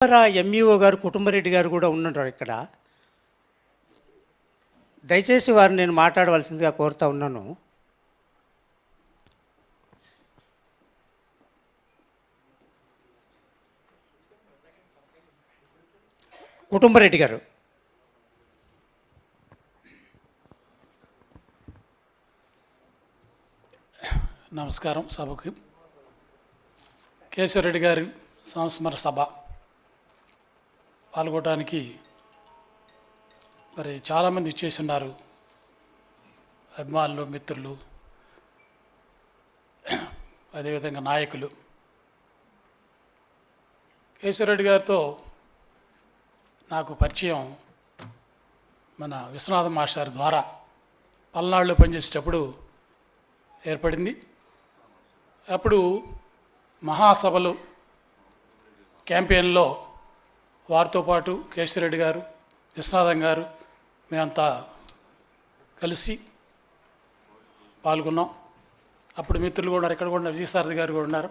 MEO గారు కుటుంబరెడ్డి గారు కూడా ఉన్నారు ఇక్కడ. దయచేసి వారిని నేను మాట్లాడవలసిందిగా కోరుతా ఉన్నాను. కుటుంబరెడ్డి గారు. నమస్కారం. సభకు కేశవరెడ్డి గారి సంస్మరణ సభ పాల్గొనడానికి మరి చాలామంది ఇచ్చేసి ఉన్నారు, అభిమానులు, మిత్రులు, అదేవిధంగా నాయకులు. కేశవరెడ్డి గారితో నాకు పరిచయం మన విశ్వనాథ మాస్టర్ ద్వారా పల్నాడులో పనిచేసేటప్పుడు ఏర్పడింది. అప్పుడు మహాసభలు క్యాంపెయిన్లో వారితో పాటు కేశవరెడ్డి గారు, విశ్వనాథం గారు మేమంతా కలిసి పాల్గొన్నాం. అప్పుడు మిత్రులు కూడా ఉన్నారు, ఇక్కడ కూడా ఉన్నారు, విజయసారథి గారు కూడా ఉన్నారు.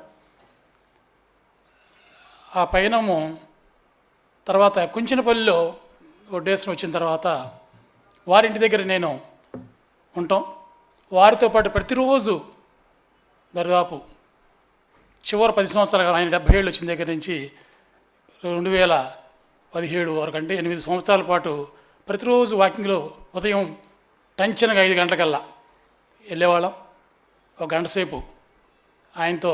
ఆ పయనము తర్వాత కుంచినపల్లిలో డేస్ని వచ్చిన తర్వాత వారింటి దగ్గర నేను ఉంటాం. వారితో పాటు ప్రతిరోజు దాదాపు చివరి 10 సంవత్సరాలు, ఆయన 70 ఏళ్ళు వచ్చిన దగ్గర నుంచి 2017 వరకు, అంటే 8 సంవత్సరాల పాటు ప్రతిరోజు వాకింగ్లో ఉదయం టంచనగా 5 గంటలకల్లా వెళ్ళేవాళ్ళం. ఒక గంట సేపు ఆయనతో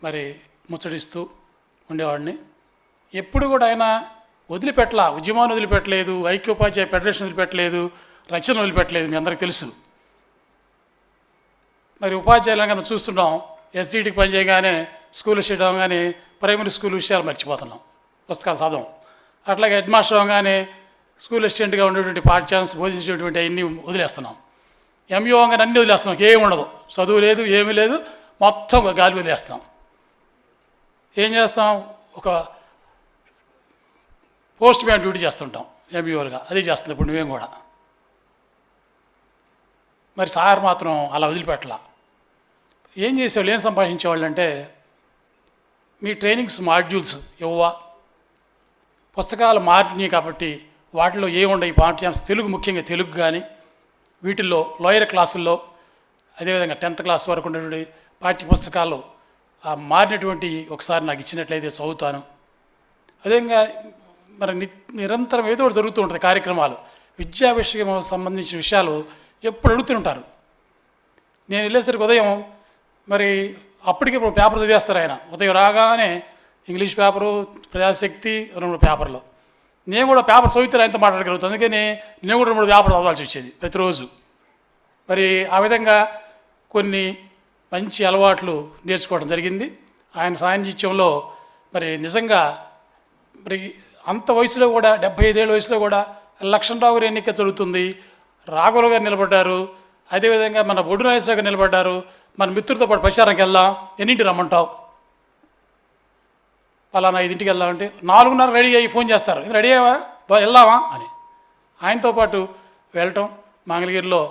మరి ముచ్చటిస్తూ ఉండేవాడిని. ఎప్పుడు కూడా ఆయన వదిలిపెట్టలా, ఉద్యమాన్ని వదిలిపెట్టలేదు, ఐక్యోపాధ్యాయ ఫెడరేషన్ వదిలిపెట్టలేదు, రచన వదిలిపెట్టలేదు. మీ అందరికీ తెలుసు. మరి ఉపాధ్యాయులంగా మనం చూస్తున్నాం, ఎస్డిటికి పనిచేయగానే స్కూల్ విషయం అవగానే ప్రైమరీ స్కూల్ విషయాలు మర్చిపోతున్నాం, పుస్తకాలు చదవం. అట్లాగే హెడ్ మాస్టర్ అవగానే స్కూల్ అసిస్టెంట్గా ఉండేటువంటి పాఠ్యాంశం బోధించేటువంటి అవన్నీ వదిలేస్తున్నాం. ఎంఈఓ అవగానే అన్నీ వదిలేస్తున్నాం, ఏమి ఉండదు, చదువు లేదు, ఏమీ లేదు, మొత్తం గాలి వదిలేస్తాం. ఏం చేస్తాం, ఒక పోస్ట్ మ్యాన్ డ్యూటీ చేస్తుంటాం ఎంఈఓలుగా, అదే చేస్తుంది ఇప్పుడు నువ్వేం కూడా. మరి సార్ మాత్రం అలా వదిలిపెట్టలా. ఏం చేసేవాళ్ళు, ఏం సంపాదించేవాళ్ళు అంటే, మీ ట్రైనింగ్స్ మాడ్యూల్స్ ఇవ్వవా, పుస్తకాలు మారినాయి కాబట్టి వాటిలో ఏముండవు పాఠ్యాంశం, తెలుగు ముఖ్యంగా తెలుగు కానీ వీటిల్లో లోయర్ క్లాసుల్లో, అదేవిధంగా 10th క్లాస్ వరకు ఉన్నటువంటి పాఠ్య పుస్తకాలు మారినటువంటి ఒకసారి నాకు ఇచ్చినట్లయితే చదువుతాను. అదేవిధంగా మరి నిరంతరం ఏదో ఒకటి జరుగుతూ ఉంటుంది కార్యక్రమాలు, విద్యా విషయం సంబంధించిన విషయాలు ఎప్పుడు అడుగుతుంటారు. నేను వెళ్ళేసరికి ఉదయం మరి అప్పటికే పేపర్ చదివేస్తారు ఆయన. ఉదయం రాగానే ఇంగ్లీష్ పేపరు, ప్రజాశక్తి, 2 పేపర్లు. నేను కూడా పేపర్ చదివితే ఆయనతో మాట్లాడగలుగుతాను. అందుకని నేను కూడా 2 పేపర్లు చదవాల్సి వచ్చేది ప్రతిరోజు. మరి ఆ విధంగా కొన్ని మంచి అలవాట్లు నేర్చుకోవడం జరిగింది ఆయన సాన్నిధ్యంలో. మరి నిజంగా మరి అంత వయసులో కూడా, 75 ఏళ్ళ వయసులో కూడా లక్ష్మణరావు గారి ఎన్నిక జరుగుతుంది, రాఘవులు గారు నిలబడ్డారు, అదేవిధంగా మన బొడ్డు నాగేశ్వరరావు గారు నిలబడ్డారు. మన మిత్రులతో పాటు ప్రచారంకి వెళ్దాం, ఎన్నింటి రమ్మంటావు, పలానా 5ంటికి వెళ్దామంటే 4:30 రెడీ అయ్యి ఫోన్ చేస్తారు, రెడీ అయ్యావా, వెళ్దామా అని. ఆయనతో పాటు వెళ్ళటం, మంగళగిరిలో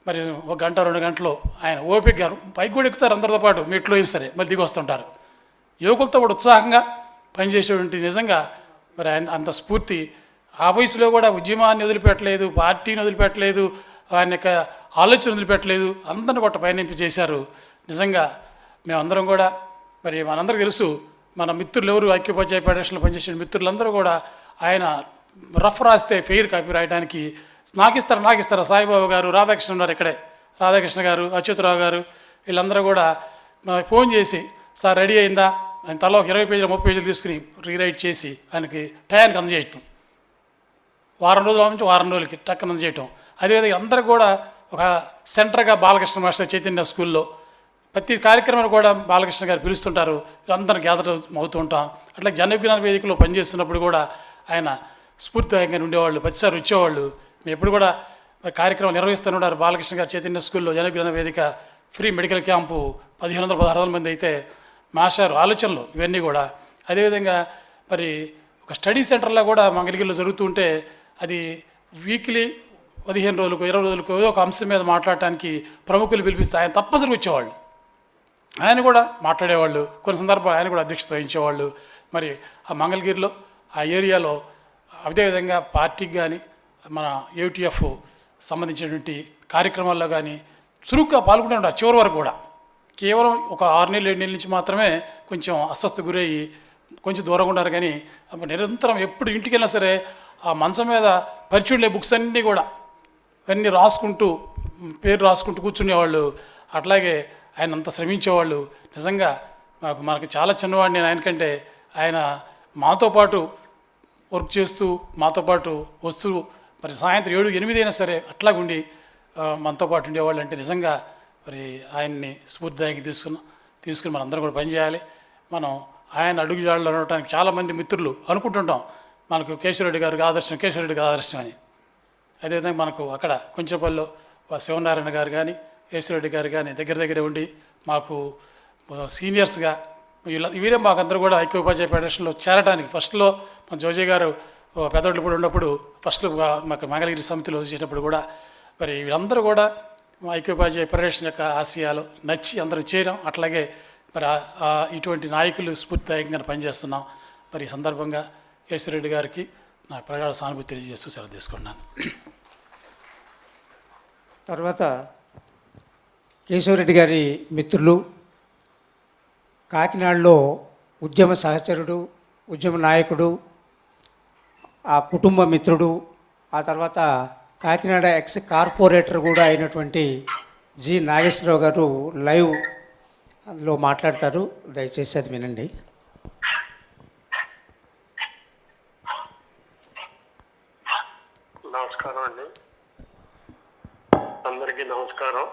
మరి 1 గంట 2 గంటలు ఆయన ఓపిక గారు పైకి కూడా ఎక్కుతారు అందరితో పాటు, మెట్లు అయినా సరే మళ్ళీ దిగి వస్తుంటారు. యువకులతో కూడా ఉత్సాహంగా పనిచేసేటువంటి నిజంగా మరి ఆయన అంత స్ఫూర్తి. ఆ వయసులో కూడా ఉద్యమాన్ని వదిలిపెట్టలేదు, పార్టీని వదిలిపెట్టలేదు, ఆయన యొక్క ఆలోచన వదిలిపెట్టలేదు, అందరిని కూడా పయనింపు చేశారు. నిజంగా మేమందరం కూడా మరి మనందరికీ తెలుసు, మన మిత్రులు ఎవరు ఐక్యోపాధ్యాయ ఫెడరేషన్లో పనిచేసిన మిత్రులందరూ కూడా ఆయన రఫ్ రాస్తే ఫెయిర్ కాపీ రాయడానికి నాకు ఇస్తారా సాయిబాబు గారు, రాధాకృష్ణ ఉన్నారు ఇక్కడే, రాధాకృష్ణ గారు, అచ్యుతరావు గారు, వీళ్ళందరూ కూడా ఫోన్ చేసి సార్ రెడీ అయిందా, ఆయన తల ఒక 20 పేజీలు 30 పేజీలు తీసుకుని రీరైట్ చేసి ఆయనకి టయానికి అందజేయటం, వారం రోజుల నుంచి వారం రోజులకి టక్కన అందజేయటం. అదేవిధంగా అందరూ కూడా ఒక సెంటర్గా బాలకృష్ణ మాస్టర్ చైతన్య స్కూల్లో ప్రతి కార్యక్రమాన్ని కూడా బాలకృష్ణ గారు పిలుస్తుంటారు, అందరం గ్యాదర్ అవుతూ ఉంటాం. అట్లా జనవిజ్ఞాన వేదికలో పనిచేస్తున్నప్పుడు కూడా ఆయన స్ఫూర్తిదాయకంగా ఉండేవాళ్ళు, ప్రతిసారి వచ్చేవాళ్ళు. మేము ఎప్పుడు కూడా కార్యక్రమం నిర్వహిస్తూనే ఉన్నారు. బాలకృష్ణ గారు చైతన్య స్కూల్లో జనవిజ్ఞాన వేదిక ఫ్రీ మెడికల్ క్యాంపు 1500-1600 మంది అయితే మాస్టర్ ఆలోచనలు ఇవన్నీ కూడా. అదేవిధంగా మరి ఒక స్టడీ సెంటర్లో కూడా మంగళగిరిలో జరుగుతుంటే అది వీక్లీ 15 రోజులకు 20 రోజులకు ఏదో ఒక అంశం మీద మాట్లాడటానికి ప్రముఖులు పిలిపిస్తే ఆయన తప్పనిసరిగా వచ్చేవాళ్ళు. ఆయన కూడా మాట్లాడేవాళ్ళు, కొన్ని సందర్భాలు ఆయన కూడా అధ్యక్షత వహించేవాళ్ళు. మరి ఆ మంగళగిరిలో ఆ ఏరియాలో అదేవిధంగా పార్టీకి కానీ మన యూటీఎఫ్ సంబంధించినటువంటి కార్యక్రమాల్లో కానీ చురుగ్గా పాల్గొంటూ ఉంటారు చివరి వరకు కూడా. కేవలం ఒక 6 నెలలు 7 నెలల నుంచి మాత్రమే కొంచెం అస్వస్థ గురయ్యి కొంచెం దూరంగా ఉంటారు. కానీ నిరంతరం ఎప్పుడు ఇంటికి వెళ్ళినా సరే ఆ మంచం మీద పరిచయం బుక్స్ అన్నీ కూడా అన్నీ రాసుకుంటూ పేరు రాసుకుంటూ కూర్చునేవాళ్ళు. అట్లాగే ఆయన అంత శ్రమించేవాళ్ళు. నిజంగా మనకి చాలా చిన్నవాడిని నేను ఆయనకంటే. ఆయన మాతో పాటు వర్క్ చేస్తూ మాతో పాటు వస్తూ మరి సాయంత్రం 7, 8 అయినా సరే అట్లాగుండి మనతో పాటు ఉండేవాళ్ళు. అంటే నిజంగా మరి ఆయన్ని స్ఫూర్తిదాయకి తీసుకుని మనందరం కూడా పనిచేయాలి. మనం ఆయన అడుగుజాడలో ఉండటానికి చాలామంది మిత్రులు అనుకుంటుంటాం మనకు కేశవరెడ్డి గారికి ఆదర్శం, కేశవరెడ్డికి ఆదర్శం అని. అదేవిధంగా మనకు అక్కడ కొంచెంపల్లిలో శివనారాయణ గారు కానీ కేశవరెడ్డి గారు కానీ దగ్గర ఉండి మాకు సీనియర్స్గా వీరే మాకందరూ కూడా ఐక్య ఉపాధ్యాయ ఫెడరేషన్లో చేరడానికి ఫస్ట్లో మన జోజీ గారు పెద్దోళ్ళు కూడా ఉన్నప్పుడు ఫస్ట్లో మాకు మంగళగిరి సమితిలో వచ్చేటప్పుడు కూడా మరి వీళ్ళందరూ కూడా ఐక్య ఉపాధ్యాయ ఫెడరేషన్ యొక్క ఆశయాలు నచ్చి అందరూ చేరాం. అట్లాగే మరి ఇటువంటి నాయకులు స్ఫూర్తిదాయకంగా పనిచేస్తున్నాం. మరి ఈ సందర్భంగా కేశవరెడ్డి గారికి నా ప్రగాఢ సానుభూతి తెలియజేస్తూ సెలవు తీసుకున్నాను. తర్వాత కేశవరెడ్డి గారి మిత్రులు, కాకినాడలో ఉద్యమ సహచరుడు, ఉద్యమ నాయకుడు, ఆ కుటుంబ మిత్రుడు, ఆ తర్వాత కాకినాడ ఎక్స్ కార్పొరేటర్ కూడా అయినటువంటి జి నాగేశ్వరరావు గారు లైవ్లో మాట్లాడతారు. దయచేసి అది వినండి. నమస్కారం అండి, అందరికీ నమస్కారం.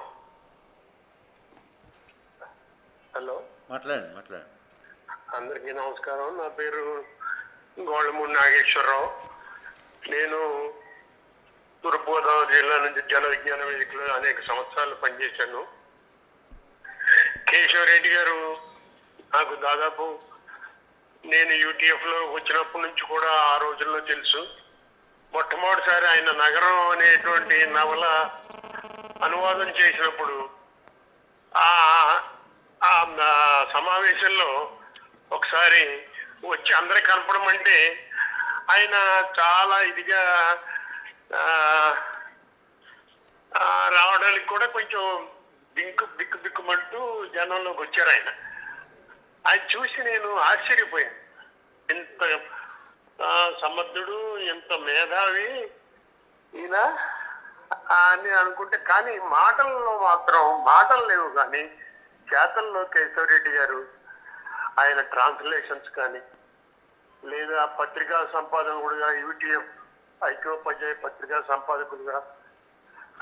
హలో, మాట్లాడండి. అందరికీ నమస్కారం. నా పేరు గోళ్ళమూడి నాగేశ్వరరావు. నేను తూర్పుగోదావరి జిల్లా నుంచి జన విజ్ఞాన వేదికలో అనేక సంవత్సరాలు పనిచేశాను. కేశవరెడ్డి గారు నాకు దాదాపు నేను యూటీఎఫ్లో వచ్చినప్పటి నుంచి కూడా ఆ రోజుల్లో తెలుసు. మొట్టమొదటిసారి ఆయన నగరం అనేటువంటి నవల అనువాదం చేసినప్పుడు ఆ సమావేశంలో ఒకసారి వచ్చి అందరికి కనపడమంటే ఆయన చాలా ఇదిగా రావడానికి కూడా కొంచెం బిక్కుమంటూ జనంలోకి వచ్చారు. ఆయన చూసి నేను ఆశ్చర్యపోయాను. ఎంత సమర్థుడు, ఎంత మేధావి ఈయన అని అనుకుంటే, కానీ మాటల్లో మాత్రం మాటలు లేవు. కానీ చేతల్లో కేశవరెడ్డి గారు ఆయన ట్రాన్స్లేషన్స్ కానీ లేదా పత్రికా సంపాదకుడుగా యూటీఎఫ్ ఐక్యోపాధ్యాయ పత్రికా సంపాదకుడుగా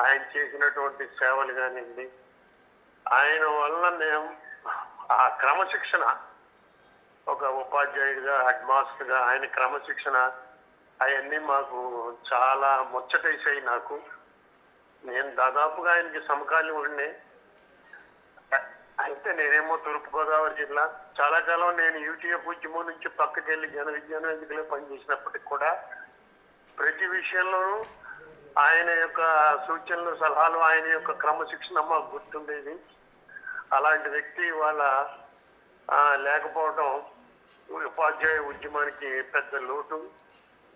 ఆయన చేసినటువంటి సేవలు కానివ్వండి, ఆయన వల్ల మేము ఆ క్రమశిక్షణ, ఒక ఉపాధ్యాయుడిగా హెడ్ మాస్టర్గా ఆయన క్రమశిక్షణ అవన్నీ మాకు చాలా ముచ్చటేసాయి. నాకు నేను దాదాపుగా ఆయనకి సమకాలీనుడిని. అయితే నేనేమో తూర్పుగోదావరి జిల్లా. చాలా కాలం నేను యూటీఎఫ్ ఉద్యమం నుంచి పక్కకెళ్ళి జన విజ్ఞాన వేదికలో పనిచేసినప్పటికి కూడా ప్రతి విషయంలోనూ ఆయన యొక్క సూచనలు, సలహాలు, ఆయన యొక్క క్రమశిక్షణ మాకు గుర్తుండేది. అలాంటి వ్యక్తి ఇవాళ లేకపోవడం ఉపాధ్యాయ ఉద్యమానికి పెద్ద లోటు.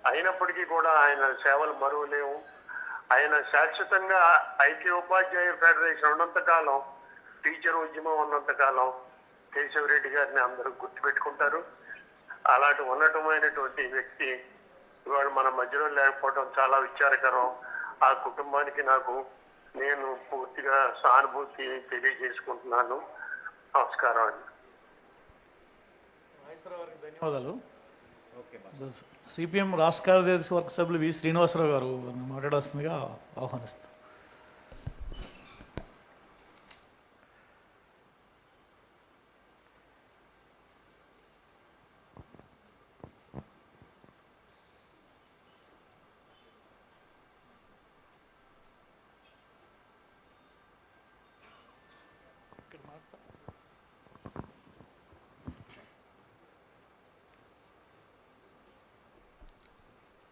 అయినప్పటికీ కూడా ఆయన సేవలు మరువలేవు. ఆయన శాశ్వతంగా ఐక్య ఉపాధ్యాయ ఫెడరేషన్ ఉన్నంతకాలం, టీచర్ ఉద్యమం ఉన్నంతకాలం కేశవరెడ్డి గారిని అందరూ గుర్తుపెట్టుకుంటారు. అలాంటి ఉన్నతమైనటువంటి వ్యక్తి ఇవాళ మన మధ్యలో లేకపోవడం చాలా విచారకరం. ఆ కుటుంబానికి నేను పూర్తిగా సానుభూతి తెలియజేసుకుంటున్నాను. నమస్కారం అండి. ధన్యవాదాలు. సిపిఎం రాష్ట్ర కార్యదర్శి వర్గ సభ్యులు వి శ్రీనివాసరావు గారు మాట్లాడాల్సిందిగా ఆహ్వానిస్తాం.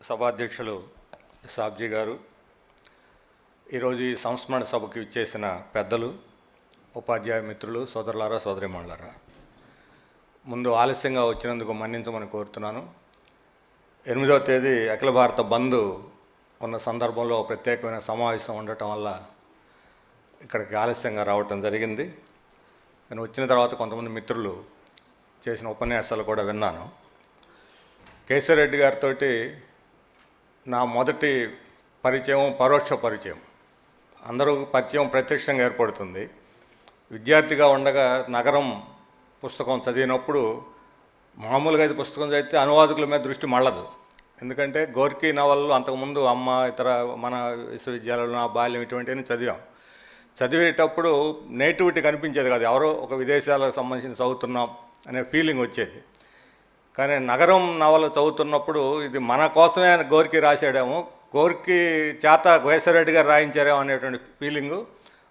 సభాధ్యక్షులు సాబ్జీ గారు, ఈరోజు ఈ సంస్మరణ సభకు ఇచ్చేసిన పెద్దలు, ఉపాధ్యాయ మిత్రులు, సోదరులారా, సోదరిమణులారా, ముందు ఆలస్యంగా వచ్చినందుకు మన్నించమని కోరుతున్నాను. 8వ తేదీ అఖిల భారత బంద్ ఉన్న సందర్భంలో ప్రత్యేకమైన సమావేశం ఉండటం వల్ల ఇక్కడికి ఆలస్యంగా రావటం జరిగింది. నేను వచ్చిన తర్వాత కొంతమంది మిత్రులు చేసిన ఉపన్యాసాలు కూడా విన్నాను. కేశవరెడ్డి గారితో నా మొదటి పరిచయం పరోక్ష పరిచయం. అందరూ పరిచయం ప్రత్యక్షంగా ఏర్పడుతుంది. విద్యార్థిగా ఉండగా నగరం పుస్తకం చదివినప్పుడు మామూలుగా అయితే పుస్తకం చదివితే అనువాదకుల మీద దృష్టి మళ్ళదు. ఎందుకంటే గోర్కీ నవలలు అంతకుముందు అమ్మ ఇతర మన విశ్వవిద్యాలయంలో నా బాల్యం ఇటువంటివన్నీ చదివాం. చదివేటప్పుడు నేటివిటీ కనిపించేది కాదు, ఎవరో ఒక విదేశాలకు సంబంధించి చదువుతున్నాం అనే ఫీలింగ్ వచ్చేది. కానీ నగరం నవల చదువుతున్నప్పుడు ఇది మన కోసమే ఆయన గోర్కీ రాశాడేమో, గోర్కీ చేత కేశవరెడ్డి గారు రాయించారేమో అనేటువంటి ఫీలింగు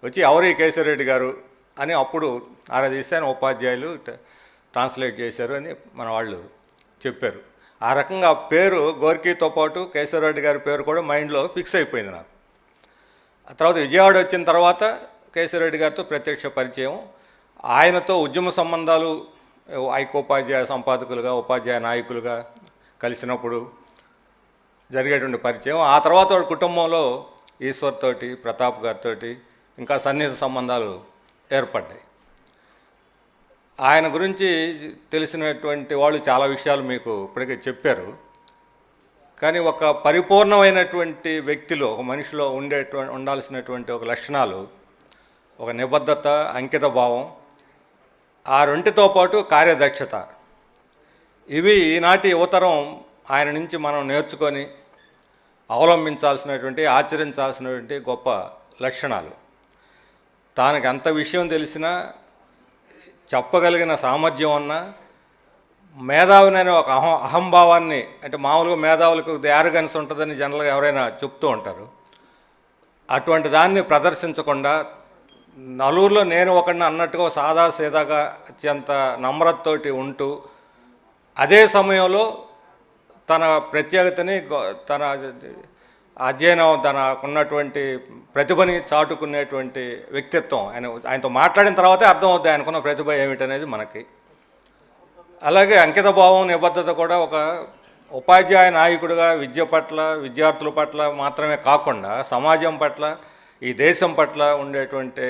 వచ్చి ఎవరు ఈ కేశవరెడ్డి గారు అని అప్పుడు ఆరాధిస్తే ఆయన ఉపాధ్యాయులు ట్రాన్స్లేట్ చేశారు అని మన వాళ్ళు చెప్పారు. ఆ రకంగా పేరు గోర్కీతో పాటు కేశవరెడ్డి గారి పేరు కూడా మైండ్లో ఫిక్స్ అయిపోయింది నాకు. ఆ తర్వాత విజయవాడ వచ్చిన తర్వాత కేశవరెడ్డి గారితో ప్రత్యక్ష పరిచయం, ఆయనతో ఉద్యమ సంబంధాలు ఐకోపాధ్యాయ సంపాదకులుగా ఉపాధ్యాయ నాయకులుగా కలిసినప్పుడు జరిగేటువంటి పరిచయం. ఆ తర్వాత వాడి కుటుంబంలో ఈశ్వర్ తోటి ప్రతాప్ గారితో ఇంకా సన్నిహిత సంబంధాలు ఏర్పడ్డాయి. ఆయన గురించి తెలిసినటువంటి వాళ్ళు చాలా విషయాలు మీకు ఇప్పటికే చెప్పారు. కానీ ఒక పరిపూర్ణమైనటువంటి వ్యక్తిలో, ఒక మనిషిలో ఉండాల్సినటువంటి ఒక లక్షణాలు, ఒక నిబద్ధత, అంకిత భావం, ఆ రెంటితో పాటు కార్యదక్షత, ఇవి ఈనాటి యువతరం ఆయన నుంచి మనం నేర్చుకొని అవలంబించాల్సినటువంటి ఆచరించాల్సినటువంటి గొప్ప లక్షణాలు. తనకు ఎంత విషయం తెలిసినా చెప్పగలిగిన సామర్థ్యం ఉన్నా మేధావిననే ఒక అహంభావాన్ని, అంటే మామూలుగా మేధావులకు యారగన్స్ ఉంటుందని జనరల్గా ఎవరైనా చెప్తూ ఉంటారు, అటువంటి దాన్ని ప్రదర్శించకుండా నలుగురిలో నేను ఒకడిని అన్నట్టుగా సాదా సీదాగా అత్యంత నమ్రతతోటి ఉంటూ అదే సమయంలో తన ప్రత్యేకతని, తన అధ్యయనం, తనకున్నటువంటి ప్రతిభని చాటుకునేటువంటి వ్యక్తిత్వం. ఆయనతో మాట్లాడిన తర్వాతే అర్థమవుతుంది ఆయనకున్న ప్రతిభ ఏమిటనేది మనకి. అలాగే అంకిత భావం, నిబద్ధత కూడా ఒక ఉపాధ్యాయ నాయకుడిగా విద్య పట్ల, విద్యార్థుల పట్ల మాత్రమే కాకుండా సమాజం పట్ల, ఈ దేశం పట్ల ఉండేటువంటి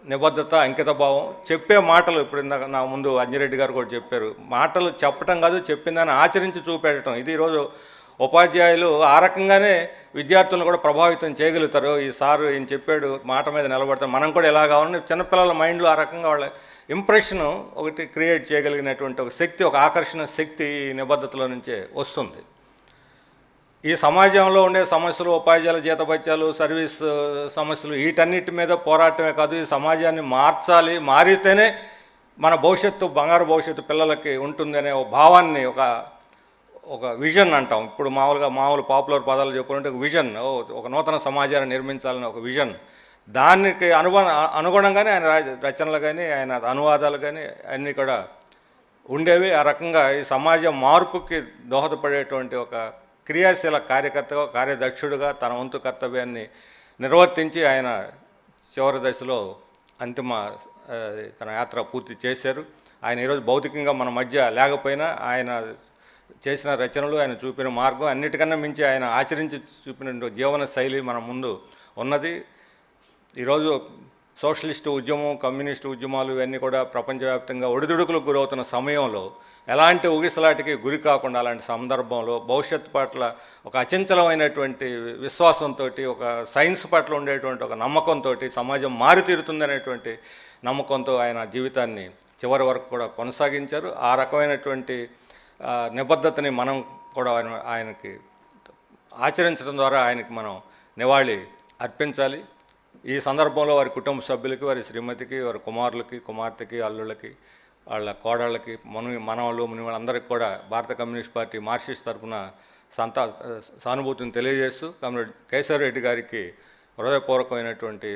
నిబద్ధత, అంకిత భావం. చెప్పే మాటలు, ఇప్పుడు ఇందాక నా ముందు అంజిరెడ్డి గారు కూడా చెప్పారు, మాటలు చెప్పటం కాదు, చెప్పిందని ఆచరించి చూపెట్టడం. ఇది ఈరోజు ఉపాధ్యాయులు ఆ రకంగానే విద్యార్థులను కూడా ప్రభావితం చేయగలుగుతారు. ఈ సారు ఈయన చెప్పాడు, మాట మీద నిలబడతారు, మనం కూడా ఎలా కావాలని చిన్నపిల్లల మైండ్లో ఆ రకంగా వాళ్ళ ఇంప్రెషను ఒకటి క్రియేట్ చేయగలిగినటువంటి ఒక శక్తి, ఒక ఆకర్షణ శక్తి ఈ నిబద్ధతలో నుంచే వస్తుంది. ఈ సమాజంలో ఉండే సమస్యలు, ఉపాధ్యాయుల జీతభత్యాలు, సర్వీస్ సమస్యలు, వీటన్నిటి మీద పోరాటమే కాదు, ఈ సమాజాన్ని మార్చాలి, మారితేనే మన భవిష్యత్తు, బంగారు భవిష్యత్తు పిల్లలకి ఉంటుందనే ఒక భావాన్ని, ఒక విజన్ అంటాం. ఇప్పుడు మామూలు పాపులర్ పదాలు చెప్పుకుంటే ఒక విజన్, ఒక నూతన సమాజాన్ని నిర్మించాలని ఒక విజన్. దానికి అనుగుణంగానే ఆయన రచనలు కానీ, ఆయన అనువాదాలు కానీ అన్నీ కూడా ఉండేవి. ఆ రకంగా ఈ సమాజం మార్పుకి దోహదపడేటువంటి ఒక క్రియాశీల కార్యకర్తగా, కార్యదక్షుడుగా తన వంతు కర్తవ్యాన్ని నిర్వర్తించి ఆయన చివరి దశలో తన యాత్ర పూర్తి చేశారు. ఆయన ఈరోజు భౌతికంగా మన మధ్య లేకపోయినా ఆయన చేసిన రచనలు, ఆయన చూపిన మార్గం, అన్నిటికన్నా మించి ఆయన ఆచరించి చూపిన జీవన శైలి మన ముందు ఉన్నది. ఈరోజు సోషలిస్టు ఉద్యమం, కమ్యూనిస్టు ఉద్యమాలు ఇవన్నీ కూడా ప్రపంచవ్యాప్తంగా ఒడిదుడుకులకు గురవుతున్న సమయంలో ఎలాంటి ఊగిసలాటికి గురి కాకుండా, అలాంటి సందర్భంలో భవిష్యత్తు పట్ల ఒక అచంచలమైనటువంటి విశ్వాసంతో, ఒక సైన్స్ పట్ల ఉండేటువంటి ఒక నమ్మకంతో, సమాజం మారితీరుతుందనేటువంటి నమ్మకంతో ఆయన జీవితాన్ని చివరి వరకు కూడా కొనసాగించారు. ఆ రకమైనటువంటి నిబద్ధతని మనం కూడా ఆయనకి ఆచరించడం ద్వారా ఆయనకి మనం నివాళి అర్పించాలి. ఈ సందర్భంలో వారి కుటుంబ సభ్యులకి, వారి శ్రీమతికి, వారి కుమారులకి, కుమార్తెకి, అల్లుళ్ళకి, వాళ్ళ కోడళ్ళకి, మనవలు, మునివాళ్ళందరికీ కూడా భారత కమ్యూనిస్ట్ పార్టీ మార్క్సిస్ట్ తరఫున సానుభూతిని తెలియజేస్తూ కమ్రేడ్ కేశవరెడ్డి గారికి హృదయపూర్వకమైనటువంటి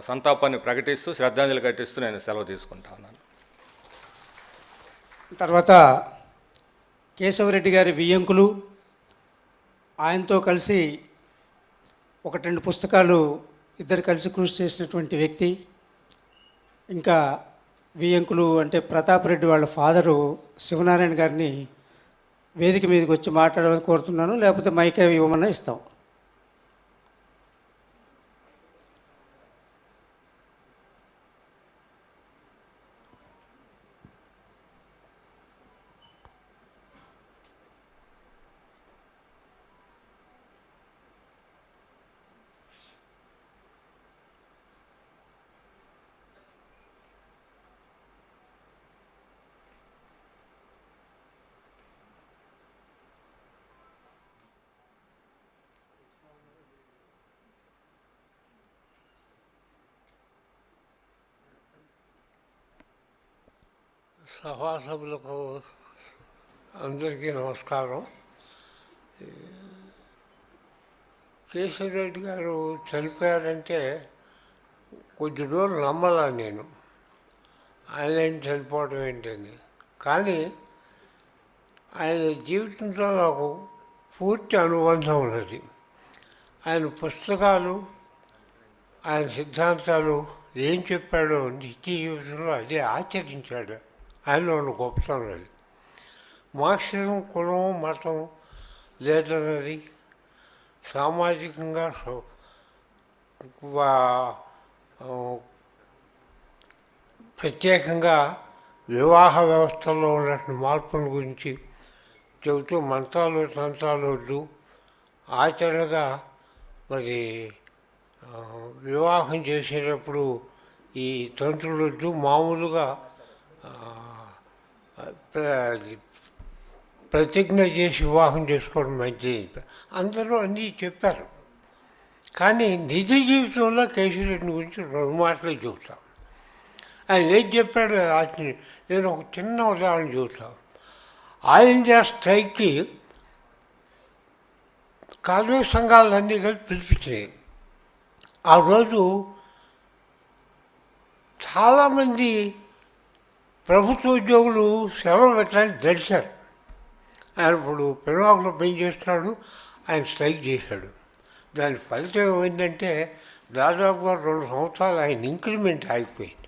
సంతాపాన్ని ప్రకటిస్తూ, శ్రద్ధాంజలి ఘటిస్తూ నేను సెలవు తీసుకుంటా ఉన్నాను. తర్వాత కేశవరెడ్డి గారి వియ్యంకులు, ఆయనతో కలిసి 1-2 పుస్తకాలు ఇద్దరు కలిసి కృషి చేసినటువంటి వ్యక్తి, ఇంకా వియ్యంకులు అంటే ప్రతాప్ రెడ్డి వాళ్ళ ఫాదరు శివనారాయణ గారిని వేదిక మీదకి వచ్చి మాట్లాడమని కోరుతున్నాను, లేకపోతే మైక్ ఇవ్వమన్నా ఇస్తాం. సభాసభులకు అందరికీ నమస్కారం. కేశవరెడ్డి గారు చనిపోయారంటే కొద్ది రోజులు నమ్మలా నేను, ఆయన చనిపోవడం ఏంటని. కానీ ఆయన జీవితంతో నాకు పూర్తి అనుబంధం ఉన్నది. ఆయన పుస్తకాలు, ఆయన సిద్ధాంతాలు ఏం చెప్పాడో నిత్య జీవితంలో అదే ఆచరించాడు. ఆయన ఉన్న గొప్పతనం అది. మార్క్సిజం కులం మతం లేదన్నది, సామాజికంగా ప్రత్యేకంగా వివాహ వ్యవస్థలో ఉన్నటువంటి మార్పుల గురించి చెబుతూ మంత్రాలు తంత్రాలు వద్దు, ఆచరణగా మరి వివాహం చేసేటప్పుడు ఈ తంత్రులు వద్దు, మామూలుగా ప్రతిజ్ఞ చేసి వివాహం చేసుకోవడం మంచిది, అందరూ అన్నీ చెప్పారు. కానీ నిజ జీవితంలో కేశవరెడ్డి గురించి 2 మాటలే చెబుతాను. ఆయన ఏం చెప్పాడు నేను ఒక చిన్న ఉదాహరణ చెబుతాను. ఆల్ ఇండియా స్ట్రైక్కి కార్మిక సంఘాలన్నీ కలిపి పిలిపించినాయి. ఆ రోజు చాలామంది ప్రభుత్వ ఉద్యోగులు సెలవు పెట్టడానికి దడిశారు. ఆయన ఇప్పుడు పెనువాకులో పనిచేస్తున్నాడు, ఆయన స్ట్రైక్ చేశాడు. దాని ఫలితం ఏమైందంటే దాదాపుగా 2 సంవత్సరాలు ఆయన ఇంక్రిమెంట్ ఆగిపోయింది.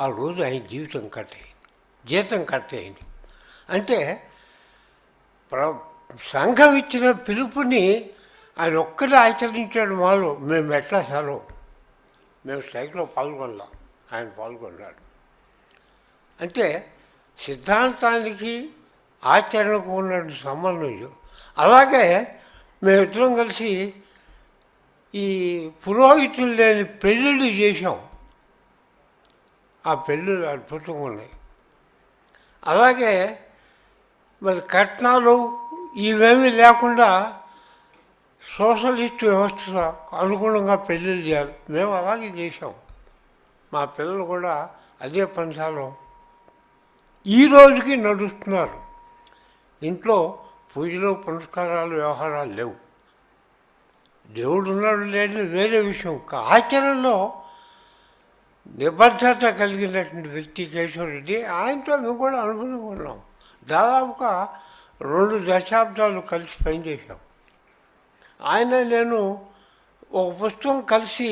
ఆ రోజు ఆయన జీతం కట్ అయింది. అంటే సంఘం ఇచ్చిన పిలుపుని ఆయన ఒక్కడే ఆచరించాడు. మాలో మేము ఎట్లా సెలవు, మేము స్ట్రైక్లో పాల్గొనలాం, ఆయన పాల్గొన్నాడు. అంటే సిద్ధాంతానికి ఆచరణకు ఉన్న సంబంధం. అలాగే మేమిద్దరం కలిసి ఈ పురోహితులు లేని పెళ్ళిళ్ళు చేశాం. ఆ పెళ్ళిళ్ళు అద్భుతంగా ఉన్నాయి. అలాగే మరి కట్నాలు ఇవేమీ లేకుండా సోషలిస్ట్ వ్యవస్థ అనుగుణంగా పెళ్ళిళ్ళు చేయాలి. మేము అలాగే చేసాం. మా పిల్లలు కూడా అదే పంథాలో ఈ రోజుకి నడుస్తున్నారు. ఇంట్లో పూజలు పునస్కారాలు వ్యవహారాలు లేవు. దేవుడు ఉన్నాడు లేదు వేరే విషయం. ఆచరణలో నిబద్ధత కలిగినటువంటి వ్యక్తి కేశవరెడ్డి. ఆయనతో మేము కూడా అనుభవం ఉన్నాం. దాదాపుగా 2 దశాబ్దాలు కలిసి పనిచేశాం. ఆయన నేను ఒక పుస్తకం కలిసి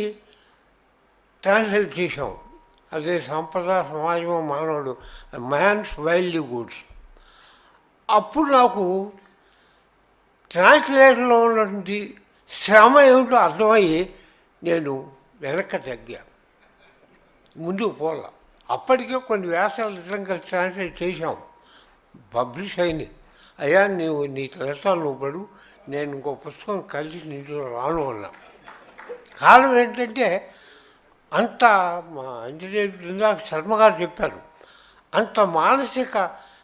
ట్రాన్స్లేట్ చేశాం. అదే సంపద సమాజం మానవుడు, మ్యాన్స్ లైవ్లీహుడ్స్. అప్పుడు నాకు ట్రాన్స్లేషన్లో ఉన్నటువంటి శ్రమ ఏమిటో అర్థమయ్యి నేను వెనక్కి తగ్గా, ముందుకు పోలా. అప్పటికే కొన్ని వ్యాసాలు ఇద్దరం కలిసి ట్రాన్స్లేట్ చేశాం, పబ్లిష్ అయినాయి. అయ్యా నీ తలసాలు నువ్వు పడు, నేను ఇంకో పుస్తకం కలిసి నీటిలో రాను అన్నా. కారణం ఏంటంటే అంత మా ఇంజనీర్ ఇందాక శర్మ గారు చెప్పారు, అంత మానసిక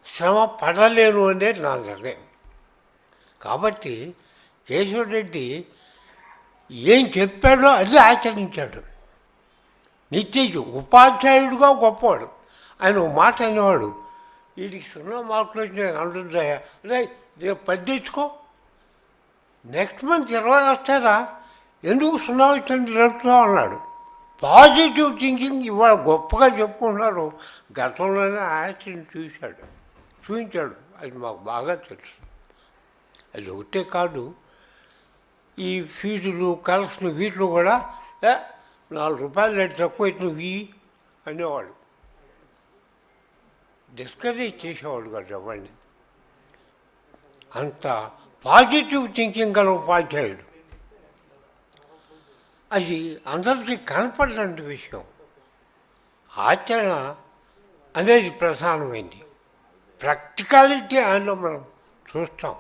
శ్రమ పడలేను అనేది నా నిర్ణయం. కాబట్టి కేశవరెడ్డి ఏం చెప్పాడో అది ఆచరించాడు. నిత్య ఉపాధ్యాయుడిగా గొప్పవాడు. ఆయన ఒక మాట అనేవాడు, వీడికి 0 మార్కులు వచ్చినాయి అంటుందయ్యా, రేపు 10 తెచ్చుకో, నెక్స్ట్ మంత్ 20 వస్తారా, ఎందుకు 0 వచ్చింది నడుపుతావు అన్నాడు. పాజిటివ్ థింకింగ్ ఇవాళ గొప్పగా చెప్పుకుంటున్నారు. గతంలోనే ఆశని చూపించాడు. అది మాకు బాగా తెలుసు. అది ఒకటే కాదు, ఈ ఫీజులు కలెక్షన్ వీటిలో కూడా 4 రూపాయలు రేటు తక్కువ అయితే నువ్వు అనేవాడు. డిస్కరేజ్ చేసేవాడు కాదు ఎవరిని. అంత పాజిటివ్ థింకింగ్ గల ఉపాధ్యాయుడు. అది అందరికీ కనపడినటువంటి విషయం. ఆచరణ అనేది ప్రధానమైంది. ప్రాక్టికాలిటీ ఆయనలో మనం చూస్తాం.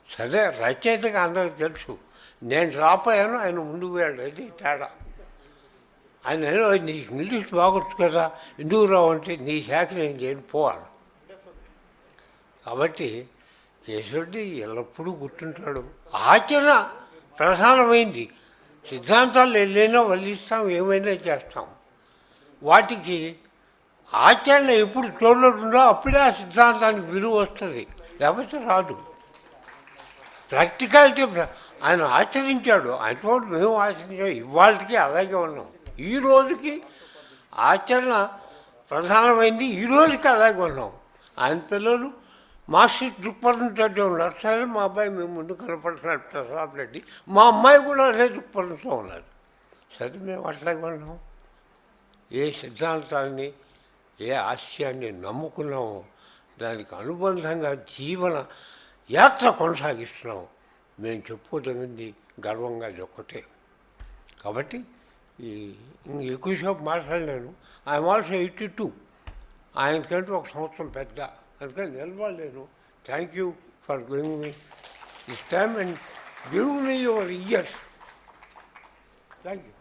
సరే, రచయితగా అందరికీ తెలుసు. నేను రాపోయాను, ఆయన ముందు పోయాడు. అది తేడా. ఆయన నీకు ఇంగ్లీష్ బాగొచ్చు కదా, ఎందుకు రావంటే నీ శాఖ నేను చేయకపోవాలి. కాబట్టి కేశవుడి ఎల్లప్పుడూ గుర్తుంటాడు. ఆచరణ ప్రధానమైంది. సిద్ధాంతాలు వెళ్ళైనా వల్లిస్తాం, ఏమైనా చేస్తాం. వాటికి ఆచరణ ఎప్పుడు తోడుందో అప్పుడే ఆ సిద్ధాంతానికి విలువ వస్తుంది, లేకపోతే రాదు. ప్రాక్టికాలిటీ ఆయన ఆచరించాడు. ఆయనతో మేము ఆచరించాం. ఇవాళకి అలాగే ఉన్నాం. ఈ రోజుకి ఆచరణ ప్రధానమైంది. ఈ రోజుకి అలాగే ఉన్నాం. ఆయన పిల్లలు మాస్టర్ దృక్పథంతో ఉన్నారు. సరే, మా అబ్బాయి మేము ముందు కనపడుతున్నాడు ప్రతాప్ రెడ్డి. మా అమ్మాయి కూడా అదే దృక్పథంతో ఉన్నారు. సరే, మేము అట్లాగే ఉన్నాం. ఏ సిద్ధాంతాన్ని, ఏ ఆశయాన్ని నమ్ముకున్నామో దానికి అనుబంధంగా జీవన యాత్ర కొనసాగిస్తున్నాం. మేము చెప్పుకోదగింది గర్వంగా ఇది ఒక్కటే. కాబట్టి ఎక్కువసేపు మాట్లాడలేను. I'm also 82. ఆయనకంటూ ఒక సంవత్సరం పెద్ద, అందుకని నిలబడలేను. Thank you for giving me this time and giving me your years. Thank you.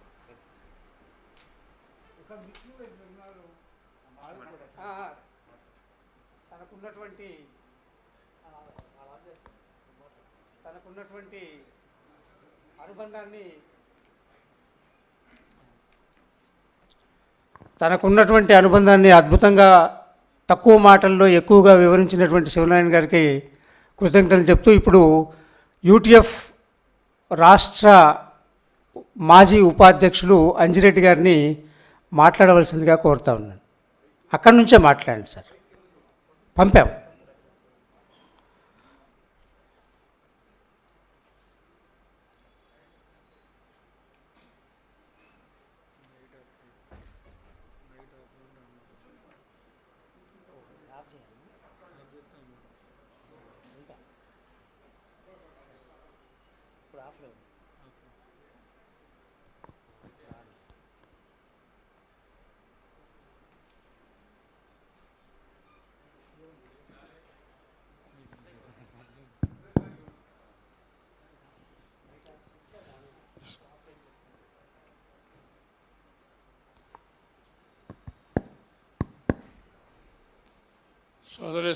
తనకున్నటువంటి అనుబంధాన్ని అద్భుతంగా తక్కువ మాటల్లో ఎక్కువగా వివరించినటువంటి శివనారాయణ గారికి కృతజ్ఞతలు చెప్తూ, ఇప్పుడు యూటీఎఫ్ రాష్ట్ర మాజీ ఉపాధ్యక్షులు అంజిరెడ్డి గారిని మాట్లాడవలసిందిగా కోరుతా ఉన్నాను. అక్కడి నుంచే మాట్లాడండి సార్. పంపాం.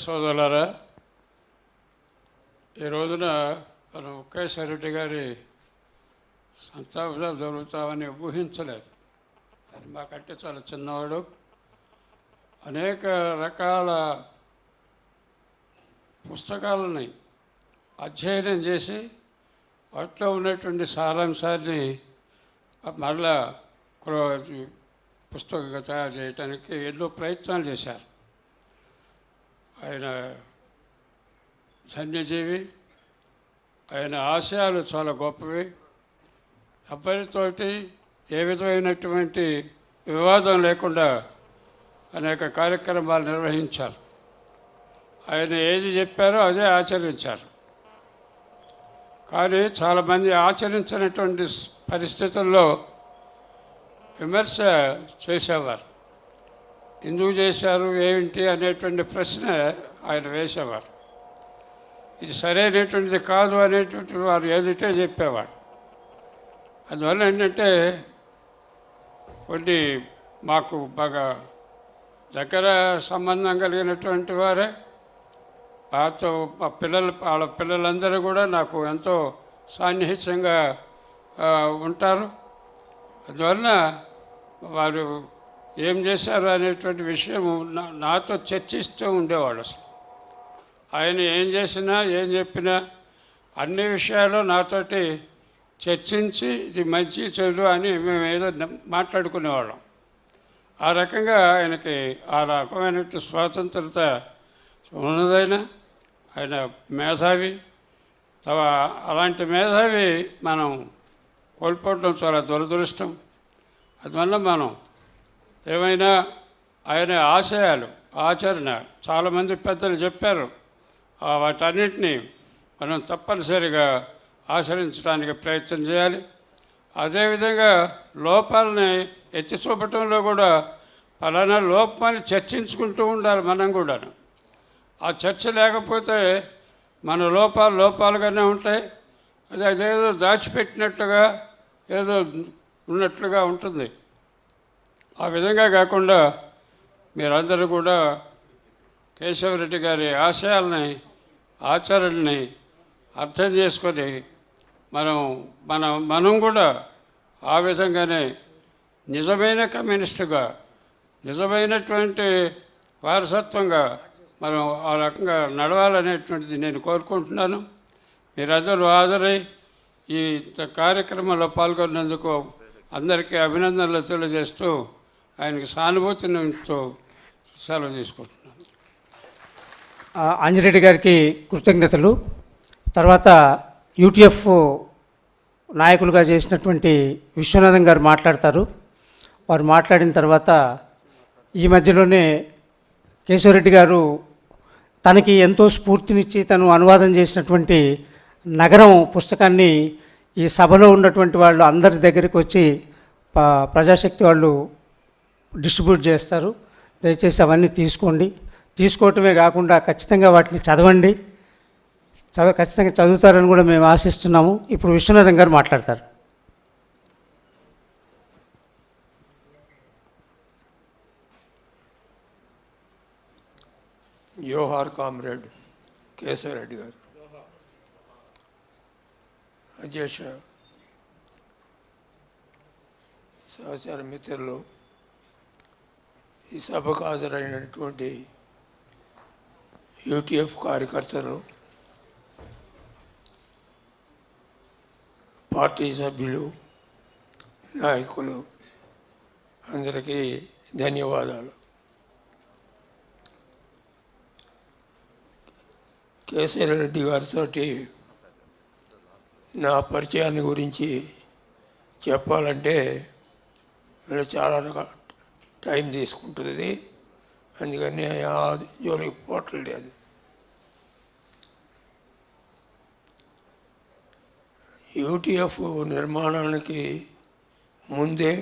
సోదరులారా, ఈ రోజున మన కేశవ రెడ్డి గారి సంతాపం జరుగుతామని ఊహించలేదు. అది మాకంటే చాలా చిన్నవాడు. అనేక రకాల పుస్తకాలని అధ్యయనం చేసి వాటిలో ఉన్నటువంటి సారాంశాన్ని మరలా పుస్తకంగా తయారు చేయడానికి ఎన్నో ప్రయత్నాలు చేశారు. ఆయన ధన్యజీవి. ఆయన ఆశయాలు చాలా గొప్పవి. ఎవరితోటి ఏ విధమైనటువంటి వివాదం లేకుండా అనేక కార్యక్రమాలు నిర్వహించారు. ఆయన ఏది చెప్పారో అదే ఆచరించారు. కానీ చాలామంది ఆచరించినటువంటి పరిస్థితుల్లో విమర్శ చేసేవారు. ఎందుకు చేశారు, ఏమిటి అనేటువంటి ప్రశ్న ఆయన వేసేవారు. ఇది సరైనటువంటిది కాదు అనేటువంటి వారు ఏదిటే చెప్పేవాడు. అందువల్ల ఏంటంటే కొన్ని మాకు బాగా దగ్గర సంబంధం కలిగినటువంటి వారే వాళ్ళతో వాళ్ళ పిల్లలందరూ కూడా నాకు ఎంతో సాన్నిహిత్యంగా ఉంటారు. అందువలన వారు ఏం చేశారు అనేటువంటి విషయం నాతో చర్చిస్తూ ఉండేవాడు. అసలు ఆయన ఏం చేసినా ఏం చెప్పినా అన్ని విషయాలు నాతోటి చర్చించి ఇది మంచి చెడు అని మేము ఏదో మాట్లాడుకునేవాళ్ళం. ఆ రకంగా ఆయనకి ఆ రకమైనటువంటి స్వాతంత్రత ఉన్నదైనా ఆయన మేధావి. అలాంటి మేధావి మనం కోల్పోవడం చాలా దురదృష్టం. అందువల్ల మనం ఏమైనా ఆయన ఆశయాలు ఆచరణ చాలామంది పెద్దలు చెప్పారు. వాటన్నిటినీ మనం తప్పనిసరిగా ఆచరించడానికి ప్రయత్నం చేయాలి. అదేవిధంగా లోపాలని ఎత్తి చూపటంలో కూడా పలానా లోపాన్ని చర్చించుకుంటూ ఉండాలి మనం కూడాను. ఆ చర్చ లేకపోతే మన లోపాలుగానే ఉంటాయి. అదేదో దాచిపెట్టినట్లుగా ఏదో ఉన్నట్లుగా ఉంటుంది. ఆ విధంగా కాకుండా మీరందరూ కూడా కేశవరెడ్డి గారి ఆశయాల్ని, ఆచరణని అర్థం చేసుకొని మనం కూడా ఆ విధంగానే నిజమైన కమ్యూనిస్టుగా, నిజమైనటువంటి వారసత్వంగా మనం ఆ రకంగా నడవాలనేటువంటిది నేను కోరుకుంటున్నాను. మీరందరూ హాజరై ఈ కార్యక్రమంలో పాల్గొన్నందుకు అందరికీ అభినందనలు తెలియజేస్తూ ఆయనకి సానుభూతిని ఉంచుతూ సెలవు తీసుకుంటున్నాను. అంజిరెడ్డి గారికి కృతజ్ఞతలు. తర్వాత యూటీఎఫ్ నాయకులుగా చేసినటువంటి విశ్వనాథం గారు మాట్లాడతారు. వారు మాట్లాడిన తర్వాత ఈ మధ్యలోనే కేశవరెడ్డి గారు తనకి ఎంతో స్ఫూర్తినిచ్చి తను అనువాదం చేసినటువంటి నగరం పుస్తకాన్ని ఈ సభలో ఉన్నటువంటి వాళ్ళు అందరి దగ్గరికి వచ్చి ప్రజాశక్తి వాళ్ళు డిస్ట్రిబ్యూట్ చేస్తారు. దయచేసి అవన్నీ తీసుకోండి. తీసుకోవటమే కాకుండా ఖచ్చితంగా వాటిని చదవండి. ఖచ్చితంగా చదువుతారని కూడా మేము ఆశిస్తున్నాము. ఇప్పుడు విశ్వనాథం గారు మాట్లాడతారు. జోహార్ కామ్రేడ్ కేశవరెడ్డి గారు, అధ్యక్ష, సహచర మిత్రులు, ఈ సభకు హాజరైనటువంటి యూటీఎఫ్ కార్యకర్తలు, పార్టీ సభ్యులు, నాయకులు అందరికీ ధన్యవాదాలు. కేశవరెడ్డి గారితో నా పరిచయాన్ని గురించి చెప్పాలంటే చాలా టైం తీసుకుంటుంది. అందుకని ఆ జోలికి పోవట్లేదు. యూటీఎఫ్ నిర్మాణానికి ముందే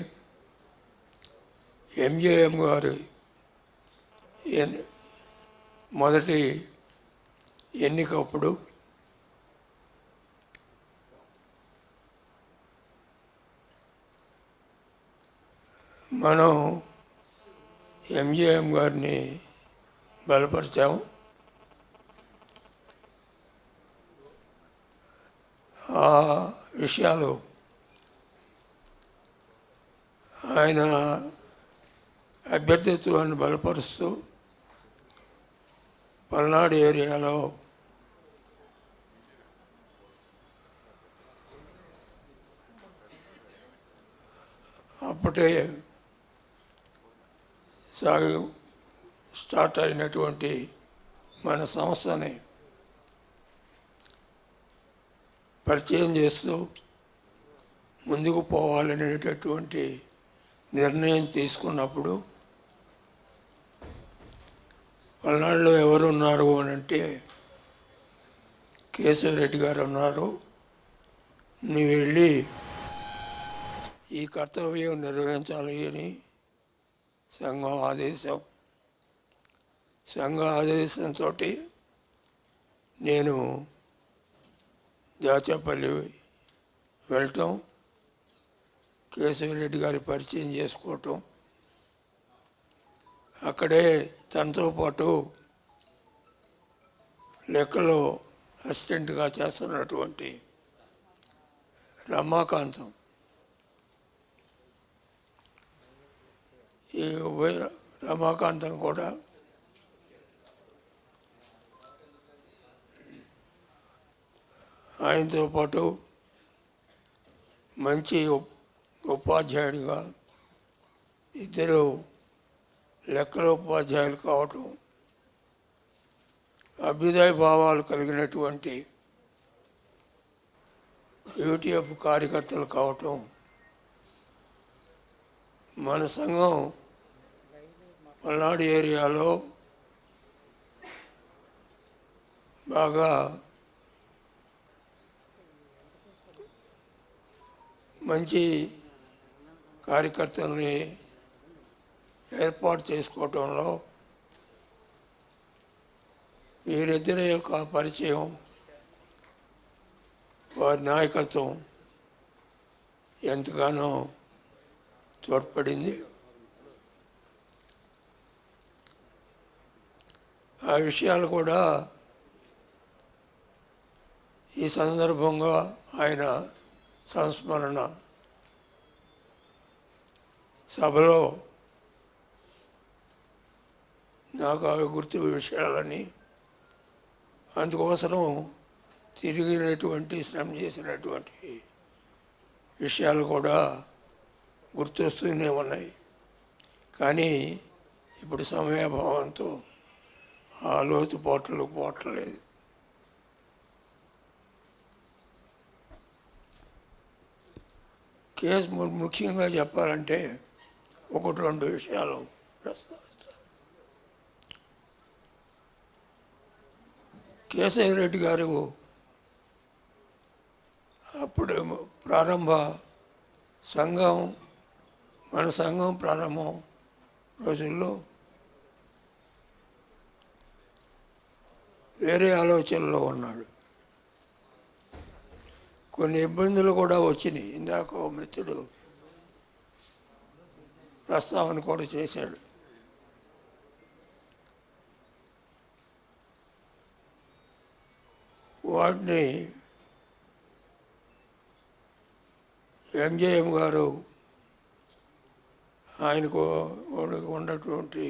ఎంజేఎం గారు మొదటి ఎన్నికప్పుడు మనం ఎంజేఎం గారిని బలపరిచాము. ఆ విషయాలు ఆయన అభ్యర్థిత్వాన్ని బలపరుస్తూ పల్నాడు ఏరియాలో అప్పటే స్టార్ట్ అయినటువంటి మన సంస్థని పరిచయం చేస్తూ ముందుకు పోవాలనేటటువంటి నిర్ణయం తీసుకున్నప్పుడు పల్నాడులో ఎవరు ఉన్నారు అని అంటే కేశవరెడ్డి గారు ఉన్నారు. నువ్వు వెళ్ళి ఈ కర్తవ్యం నిర్వహించాలి అని సంఘం ఆదేశంతో నేను దాచేపల్లి వెళ్ళటం, కేశవరెడ్డి గారి పరిచయం చేసుకోవటం, అక్కడే తనతో పాటు లెక్కలో అసిస్టెంట్గా చేస్తున్నటువంటి రమాకాంతం, ఈ రమాకాంతం కూడా ఆయనతో పాటు మంచి ఉపాధ్యాయుడిగా ఇద్దరు లెక్కల ఉపాధ్యాయులు కావటం, అభ్యుదయ భావాలు కలిగినటువంటి యూటీఎఫ్ కార్యకర్తలు కావటం, మన సంఘం పల్నాడు ఏరియాలో బాగా మంచి కార్యకర్తల్ని ఏర్పాటు చేసుకోవటంలో వీరిద్దరి యొక్క పరిచయం, వారి నాయకత్వం ఎంతగానో తోడ్పడింది. ఆ విషయాలు కూడా ఈ సందర్భంగా ఆయన సంస్మరణ సభలో నాకు అవి గుర్తు విషయాలని, అందుకోసం తిరిగినటువంటి శ్రమ చేసినటువంటి విషయాలు కూడా గుర్తొస్తూనే ఉన్నాయి. కానీ ఇప్పుడు సమయాభావంతో ఆ లోతు పోవట్లేదు. కేసు ముఖ్యంగా చెప్పాలంటే 1-2 విషయాలు ప్రస్తావిస్తాను. కేశవ రెడ్డి గారు అప్పుడు మన సంఘం ప్రారంభం రోజుల్లో వేరే ఆలోచనలో ఉన్నాడు. కొన్ని ఇబ్బందులు కూడా వచ్చినాయి. ఇందాక ఓ మిత్రుడు ప్రస్తావన కూడా చేశాడు. వాటిని ఎంజేఎం గారు ఆయనకు ఉన్నటువంటి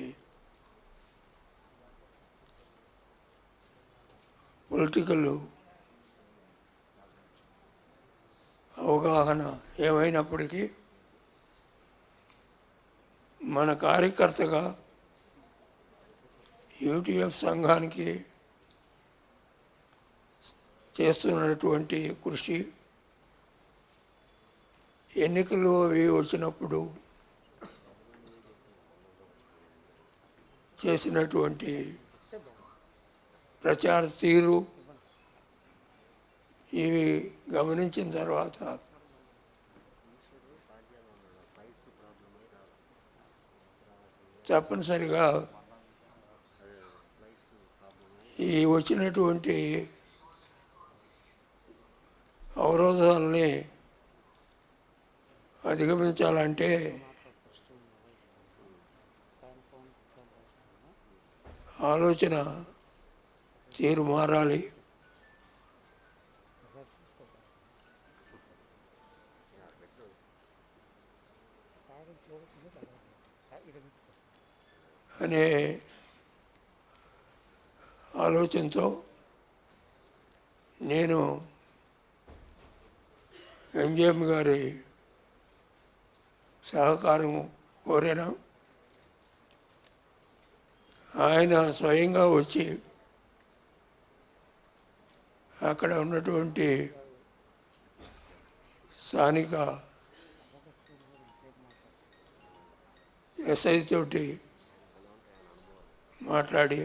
పొలిటికల్ అవగాహన ఏమైనప్పటికీ మన కార్యకర్తగా యూటీఎఫ్ సంఘానికి చేస్తున్నటువంటి కృషి, ఎన్నికలు అవి వచ్చినప్పుడు చేసినటువంటి ప్రచార తీరు, ఇవి గమనించిన తర్వాత తప్పనిసరిగా ఈ వచ్చినటువంటి అవరోధాలని అధిగమించాలంటే ఆలోచన తీరు మారాలి. అనే ఆలోచనతో నేను ఎంజిఎం గారి సహకారం కోరాను. ఆయన స్వయంగా వచ్చి అక్కడ ఉన్నటువంటి స్థానిక ఎస్ఐ తోటి మాట్లాడి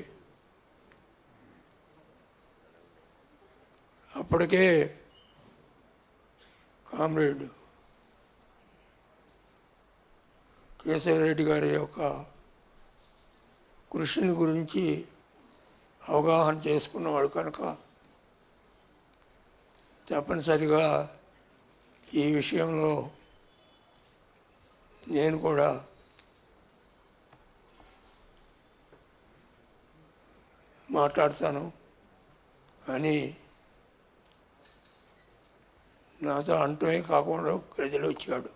అప్పటికే కామ్రేడ్ కేశవరెడ్డి గారి యొక్క కృషిని గురించి అవగాహన చేసుకున్నవాడు కనుక తప్పనిసరిగా ఈ విషయంలో నేను కూడా మాట్లాడతాను అని నాతో అంటమే కాకుండా ప్రజలు వచ్చాడు.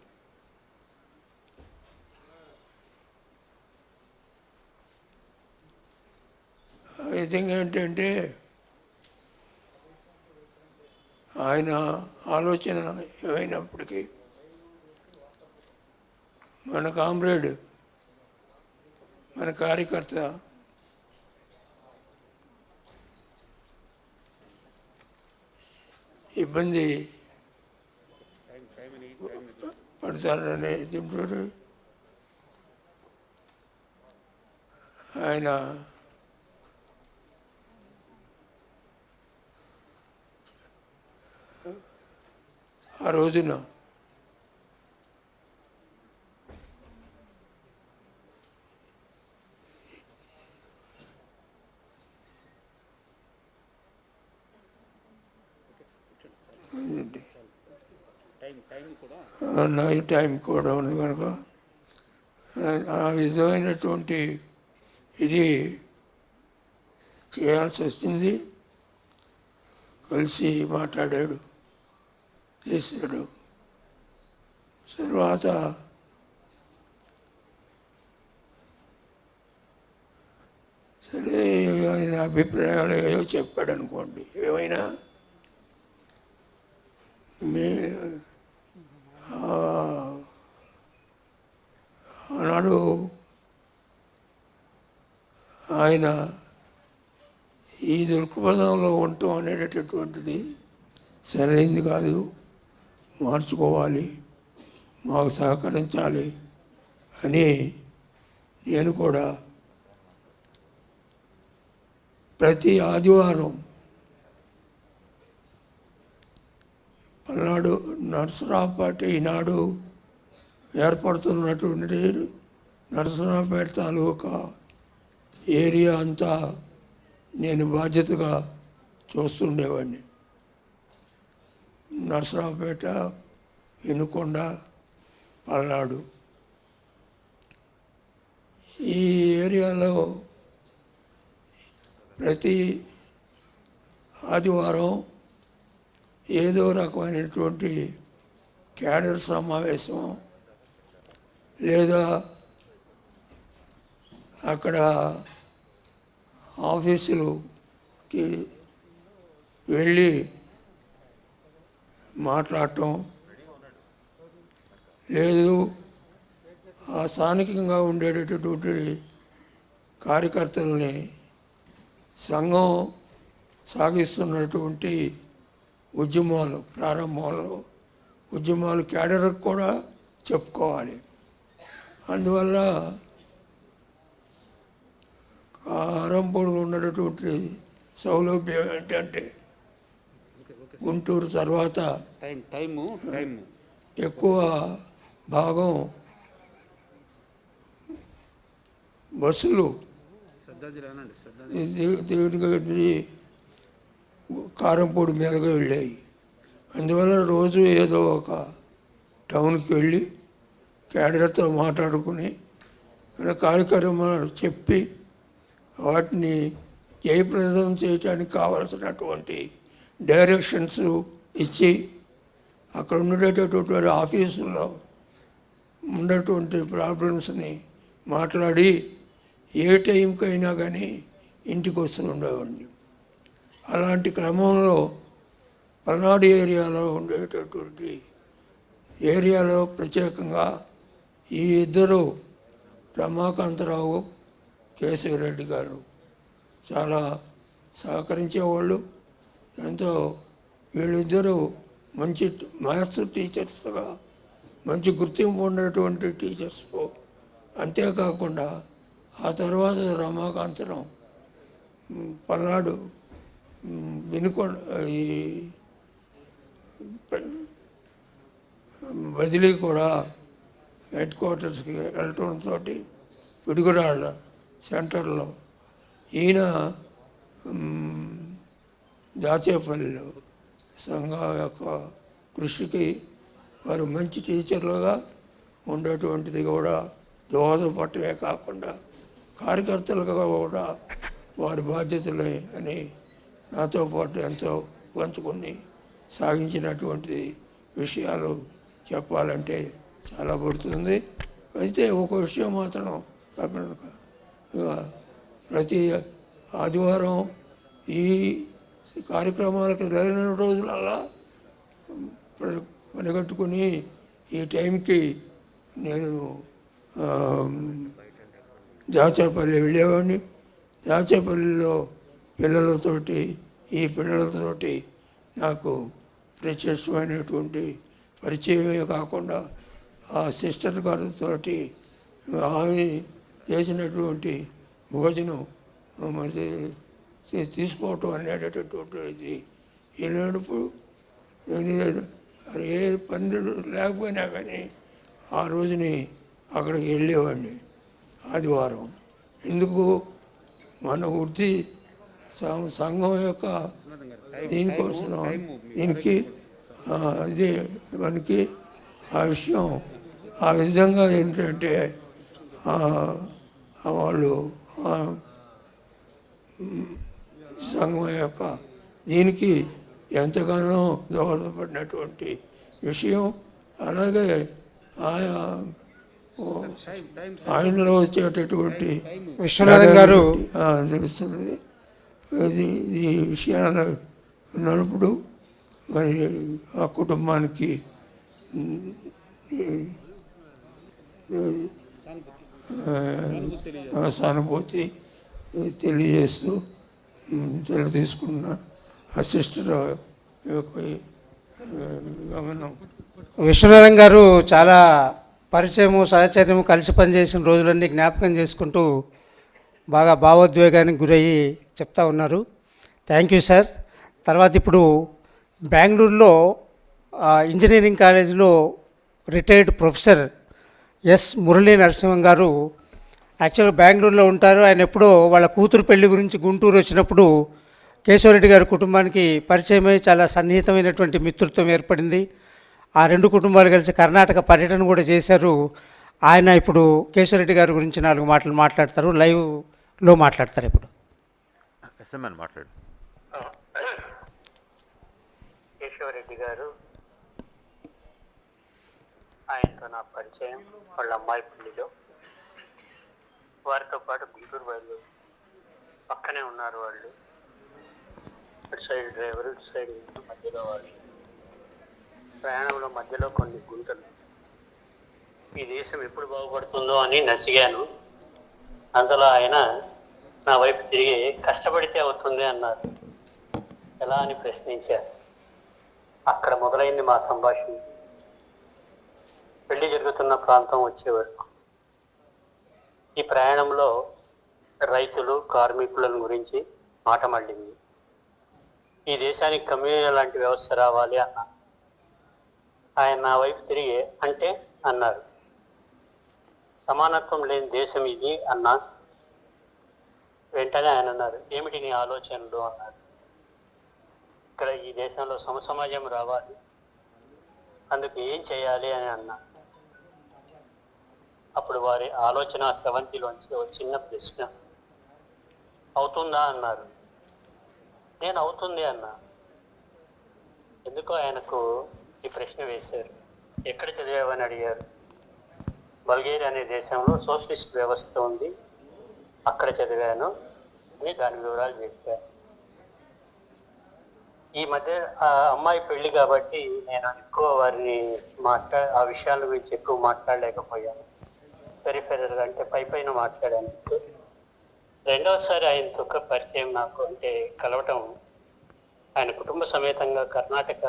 ఆ విధంగా ఏంటంటే ఆయన ఆలోచన ఏమైనప్పటికీ మన కామ్రేడ్, మన కార్యకర్త ఇబ్బంది పడతారనే దీంతో ఆయన ఆ రోజున నైట్ టైం కూడా ఉంది కనుక ఆ విధమైనటువంటి ఇది చేయాల్సి వచ్చింది. కలిసి మాట్లాడాడు, చేశాడు. తర్వాత సరే ఆయన అభిప్రాయాలు ఏదో చెప్పాడు అనుకోండి. ఏమైనా ఆనాడు ఆయన ఈ దృక్పథంలో ఉండటం అనేటటువంటిది సరైంది కాదు, మార్చుకోవాలి, మాకు సహకరించాలి అని నేను కూడా ప్రతి ఆదివారం పల్నాడు నరసరావుపేట ఈనాడు ఏర్పడుతున్నటువంటి నరసరావుపేట తాలూకా ఏరియా అంతా నేను బాధ్యతగా చూస్తుండేవాడిని. నరసరావుపేట, వినుకొండ, పల్నాడు ఈ ఏరియాలో ప్రతి ఆదివారం ఏదో రకమైనటువంటి క్యాడర్ సమావేశం లేదా అక్కడ ఆఫీసులకి వెళ్ళి మాట్లాడటం, లేదు ఆ స్థానికంగా ఉండేటటువంటి కార్యకర్తల్ని సంఘం సాగిస్తున్నటువంటి ఉద్యమాలు, ప్రారంభంలో ఉద్యమాలు క్యాడర్కి కూడా చెప్పుకోవాలి. అందువల్ల కారంపొడిలో ఉన్నటువంటి సౌలభ్యం ఏంటంటే గుంటూరు తర్వాత ఎక్కువ భాగం బస్సులు దేవునికి కారంపొడి మీదగా వెళ్ళాయి. అందువల్ల రోజు ఏదో ఒక టౌన్కి వెళ్ళి క్యాడర్తో మాట్లాడుకుని కార్యక్రమాలు చెప్పి వాటిని జయప్రదం చేయడానికి కావలసినటువంటి డైరెక్షన్స్ ఇచ్చి అక్కడ ఉండేటటువంటి ఆఫీసుల్లో ఉన్నటువంటి ప్రాబ్లమ్స్ని మాట్లాడి ఏ టైంకైనా కానీ ఇంటికి వస్తూ ఉండేవాడిని. అలాంటి క్రమంలో పల్నాడు ఏరియాలో ఉండేటటువంటి ఏరియాలో ప్రత్యేకంగా ఈ ఇద్దరు రమాకాంతరావు, కేశవరెడ్డి గారు చాలా సహకరించేవాళ్ళు. ఎంతో వీళ్ళిద్దరూ మంచి మ్యాథ్స్ టీచర్స్గా మంచి గుర్తింపు ఉన్నటువంటి టీచర్స్. అంతేకాకుండా ఆ తర్వాత రమాకాంతరావు పల్నాడు వినుకొండ ఈ బదిలీ కూడా హెడ్ క్వార్టర్స్కి వెళ్ళటంతో పిడుగురాళ్ళ సెంటర్లో, ఈయన దాచేపల్లిలో సంఘం యొక్క కృషికి వారు మంచి టీచర్లుగా ఉండేటువంటిది కూడా దోహదపడటమే కాకుండా కార్యకర్తలుగా కూడా వారి బాధ్యతలు అని నాతో పాటు ఎంతో పంచుకొని సాగించినటువంటి విషయాలు చెప్పాలంటే చాలా పడుతుంది. అయితే ఒక విషయం మాత్రం ప్రతి ఆదివారం ఈ కార్యక్రమాలకు వెళ్ళిన రోజులల్లా పనిగట్టుకుని ఈ టైంకి నేను దాచేపల్లి వెళ్ళేవాడిని. దాచేపల్లిలో పిల్లలతోటి ఈ పిల్లలతోటి నాకు ప్రత్యక్షమైనటువంటి పరిచయమే కాకుండా ఆ సిస్టర్ గారితో ఆమె చేసినటువంటి భోజనం మరి తీసుకోవటం అనేటటువంటిది వెళ్ళినప్పుడు ఏ పని లేకపోయినా కానీ ఆ రోజుని అక్కడికి వెళ్ళేవాడిని ఆదివారం. ఎందుకు? మన వృత్తి సంఘం యొక్క దీనికోసం దీనికి అదే మనకి ఆ విషయం ఆ విధంగా ఏంటంటే వాళ్ళు సంఘం యొక్క దీనికి ఎంతగానో దోహదపడినటువంటి విషయం. అలాగే ఆయా ఆయనలో వచ్చేటటువంటి విశ్వనాథన్ గారు తెలుస్తున్నది. ఈ విషయాలు ఉన్నప్పుడు మరి ఆ కుటుంబానికి సానుభూతి తెలియజేస్తూ తీసుకున్న ఆ సిస్టర్ యొక్క గమనం. విశ్వనాథన్ గారు చాలా పరిచయము సహచర్యము కలిసి పనిచేసిన రోజులన్నీ జ్ఞాపకం చేసుకుంటూ బాగా భావోద్వేగానికి గురయ్యి చెప్తా ఉన్నారు. Thank you sir. తర్వాత ఇప్పుడు బెంగళూరులో ఇంజనీరింగ్ కాలేజీలో retired professor S Murali Narasimham గారు యాక్చువల్గా బెంగళూరులో ఉంటారు. ఆయన ఎప్పుడో వాళ్ళ కూతురు పెళ్లి గురించి గుంటూరు వచ్చినప్పుడు కేశవరెడ్డి గారి కుటుంబానికి పరిచయమై చాలా సన్నిహితమైనటువంటి మిత్రత్వం ఏర్పడింది. ఆ రెండు కుటుంబాలు కలిసి కర్ణాటక పర్యటన కూడా చేశారు. ఆయన ఇప్పుడు కేశవరెడ్డి గారి గురించి 4 మాటలు మాట్లాడతారు. లైవ్లో మాట్లాడతారు. ఇప్పుడు మాట్లాడు. కేశవరెడ్డి గారు, ఆయనతో నా పరిచయం వాళ్ళ అమ్మాయి పెళ్లిలో. వారితో పాటు గుంటూరు బయలు పక్కనే ఉన్నారు వాళ్ళు. అటు సైడ్ డ్రైవర్, ఇటు సైడ్ మధ్యలో వాళ్ళు. ప్రయాణంలో మధ్యలో కొన్ని గుంటలు. ఈ దేశం ఎప్పుడు బాగుపడుతుందో అని నసిగాను. అందులో ఆయన నా వైపు తిరిగి కష్టపడితే అవుతుంది అన్నారు. ఎలా అని ప్రశ్నించారు. అక్కడ మొదలైంది మా సంభాషణ. పెళ్లి జరుగుతున్న ప్రాంతం వచ్చే వరకు ఈ ప్రయాణంలో రైతులు, కార్మికులను గురించి మాట మళ్ళింది. ఈ దేశానికి కమ్యూనియన్ లాంటి వ్యవస్థ రావాలి అన్నారు. ఆయన నా వైపు తిరిగి అంటే అన్నారు. సమానత్వం లేని దేశం ఇది అన్నా. వెంటనే ఆయన అన్నారు, ఏమిటి నీ ఆలోచనలు అన్నారు. ఇక్కడ ఈ దేశంలో సమసమాజం రావాలి, అందుకు ఏం చేయాలి అని అన్నా. అప్పుడు వారి ఆలోచన స్రవంతిలోంచి ఒక చిన్న ప్రశ్న, అవుతుందా అన్నారు. నేను అవుతుంది అన్నా. ఎందుకో ఆయనకు ఈ ప్రశ్న వేశారు. ఎక్కడ చదివావని అడిగారు. బల్గేరియా అనే దేశంలో సోషలిస్ట్ వ్యవస్థ ఉంది, అక్కడ చదివాను అని దాని వివరాలు చెప్పారు. ఈ మధ్య ఆ అమ్మాయి పెళ్లి కాబట్టి నేను ఎక్కువ వారిని ఆ విషయాల గురించి ఎక్కువ మాట్లాడలేకపోయాను. పెరిఫెరల్గా అంటే పైన మాట్లాడాను. రెండవసారి ఆయనతో పరిచయం నాకు అంటే కలవటం, ఆయన కుటుంబ సమేతంగా కర్ణాటక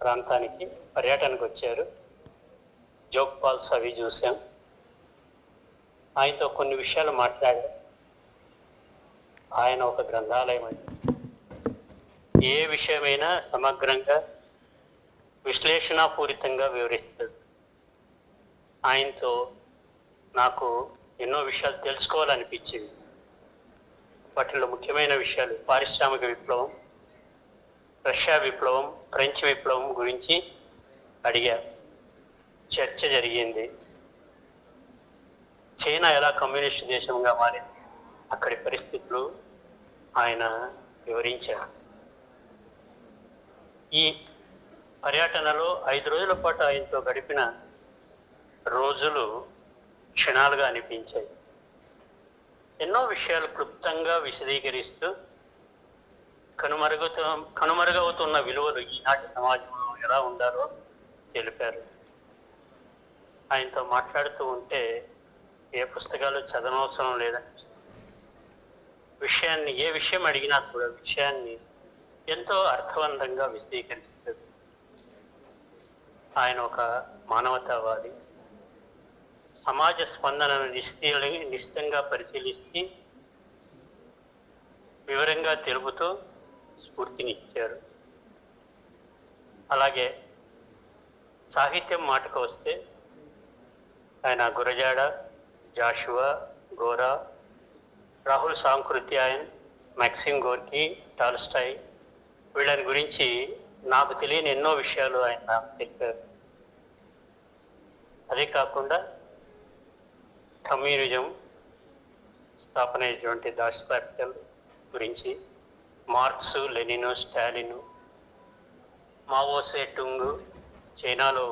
ప్రాంతానికి పర్యటనకు వచ్చారు. జోగ్ ఫాల్స్ అవి చూసాం. ఆయనతో కొన్ని విషయాలు మాట్లాడారు. ఆయన ఒక గ్రంథాలయం అండి. ఏ విషయమైనా సమగ్రంగా విశ్లేషణాపూరితంగా వివరిస్తాడు. ఆయనతో నాకు ఎన్నో విషయాలు తెలుసుకోవాలనిపించింది. వాటిలో ముఖ్యమైన విషయాలు పారిశ్రామిక విప్లవం, రష్యా విప్లవం, ఫ్రెంచ్ విప్లవం గురించి అడిగారు. చర్చ జరిగింది. చైనా ఎలా కమ్యూనిస్ట్ దేశంగా మారింది, అక్కడి పరిస్థితులు ఆయన వివరించారు. ఈ పర్యటనలో 5 రోజుల పాటు ఆయనతో గడిపిన రోజులు క్షణాలుగా అనిపించాయి. ఎన్నో విషయాలు క్లుప్తంగా విశదీకరిస్తూ కనుమరుగవుతున్న విలువలు ఈనాటి సమాజంలో ఎలా ఉండాలో తెలిపారు. ఆయనతో మాట్లాడుతూ ఉంటే ఏ పుస్తకాలు చదవనవసరం లేదనిపిస్తుంది. ఏ విషయం అడిగినా కూడా విషయాన్ని ఎంతో అర్థవంతంగా విశదీకరిస్తారు. ఆయన ఒక మానవతావాది. సమాజ స్పందనను నిశ్చితంగా పరిశీలిస్తే వివరంగా తెలుపుతూ స్ఫూర్తినిచ్చారు. అలాగే సాహిత్యం మాటకు వస్తే ఆయన Gurajada, Jashuva, Gora, Rahul Sankrityayan, Maxim Gorky, Tolstoy, వీళ్ళని గురించి నాకు తెలియని ఎన్నో విషయాలు ఆయన చెప్పారు. అదే కాకుండా కమ్యూనిజం స్థాపన అయినటువంటి దాష్టాక్టల్ గురించి, మార్క్స్, లెనిన్, స్టాలిన్, మావో సేటుంగ్, చైనాలో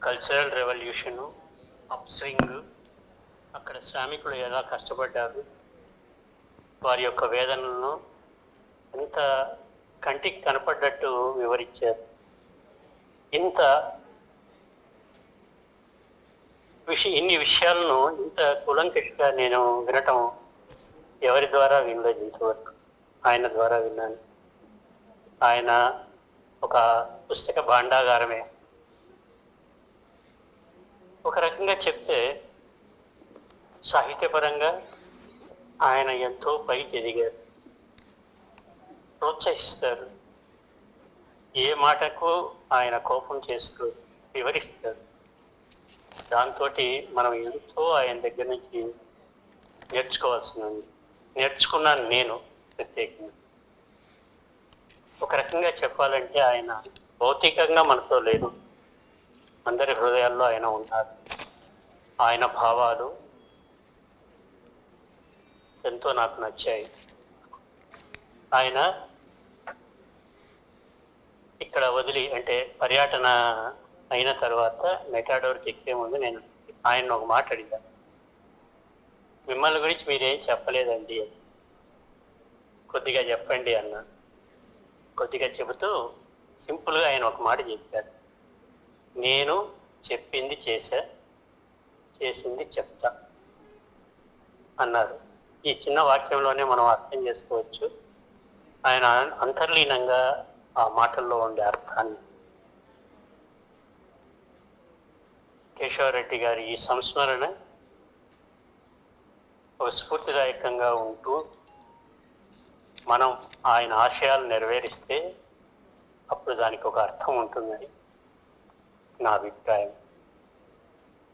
కల్చరల్ రెవల్యూషను, అప్స్వింగ్, అక్కడ శ్రామికులు ఎలా కష్టపడ్డారు, వారి యొక్క వేదనలను ఎంత కంటికి కనపడ్డట్టు వివరించారు. ఇంత ఇన్ని విషయాలను ఇంత కులంకషగా నేను వినటం ఎవరి ద్వారా వినలేదు ఇంతవరకు. ఆయన ద్వారా విన్నాను. ఆయన ఒక పుస్తక భాండాగారమే. ఒక రకంగా చెప్తే సాహిత్యపరంగా ఆయన ఎంతో పైకి ఎదిగారు. ప్రోత్సహిస్తారు. ఏ మాటకు ఆయన కోపం చేస్తూ వివరిస్తారు. దాంతో మనం ఎంతో ఆయన దగ్గర నుంచి నేర్చుకున్నాను నేను ప్రత్యేకంగా. ఒక రకంగా చెప్పాలంటే ఆయన భౌతికంగా మనతో లేదు, అందరి హృదయాల్లో ఆయన ఉన్నారు. ఆయన భావాలు ఎంతో నాకు నచ్చాయి. ఆయన ఇక్కడ వదిలి అంటే పర్యటన అయిన తర్వాత మెటాడోర్కి ఎక్కే ముందు నేను ఆయన ఒక మాట అడిగాను, మిమ్మల్ని గురించి మీరేం చెప్పలేదండి, కొద్దిగా చెప్పండి అన్న. కొద్దిగా చెబుతూ సింపుల్గా ఆయన ఒక మాట చెప్పారు, నేను చెప్పింది చేశా, చేసింది చెప్తా అన్నారు. ఈ చిన్న వాక్యంలోనే మనం అర్థం చేసుకోవచ్చు ఆయన అంతర్లీనంగా ఆ మాటల్లో ఉండే అర్థాన్ని. కేశవరెడ్డి గారి ఈ సంస్మరణ ఒక స్ఫూర్తిదాయకంగా ఉంటూ మనం ఆయన ఆశయాలు నెరవేరిస్తే అప్పుడు దానికి ఒక అర్థం ఉంటుందని నా అభిప్రాయం.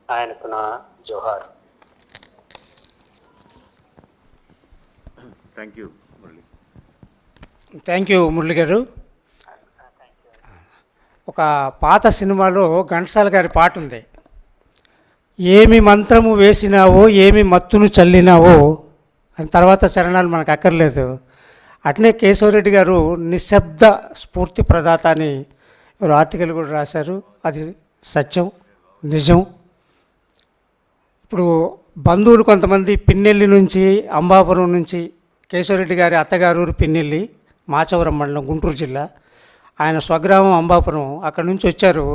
ఆయనకు నా జోహార్. Thank you Murali. Thank you Murali garu. ఒక పాత సినిమాలో ఘంటసాల గారి పాట ఉంది, ఏమి మంత్రము వేసినావో ఏమి మత్తును చల్లినావో అని తర్వాత చరణాలు మనకు అక్కర్లేదు. అట్నే కేశవరెడ్డి గారు నిశ్శబ్ద స్ఫూర్తి ప్రదాత అని ఆర్టికల్ కూడా రాశారు. అది సత్యం, నిజం. ఇప్పుడు బంధువులు కొంతమంది పిన్నెల్లి నుంచి, అంబాపురం నుంచి, కేశవరెడ్డి గారి అత్తగారూరు పిన్నెల్లి, మాచవరం మండలం, గుంటూరు జిల్లా, ఆయన స్వగ్రామం అంబాపురం, అక్కడి నుంచి వచ్చారు.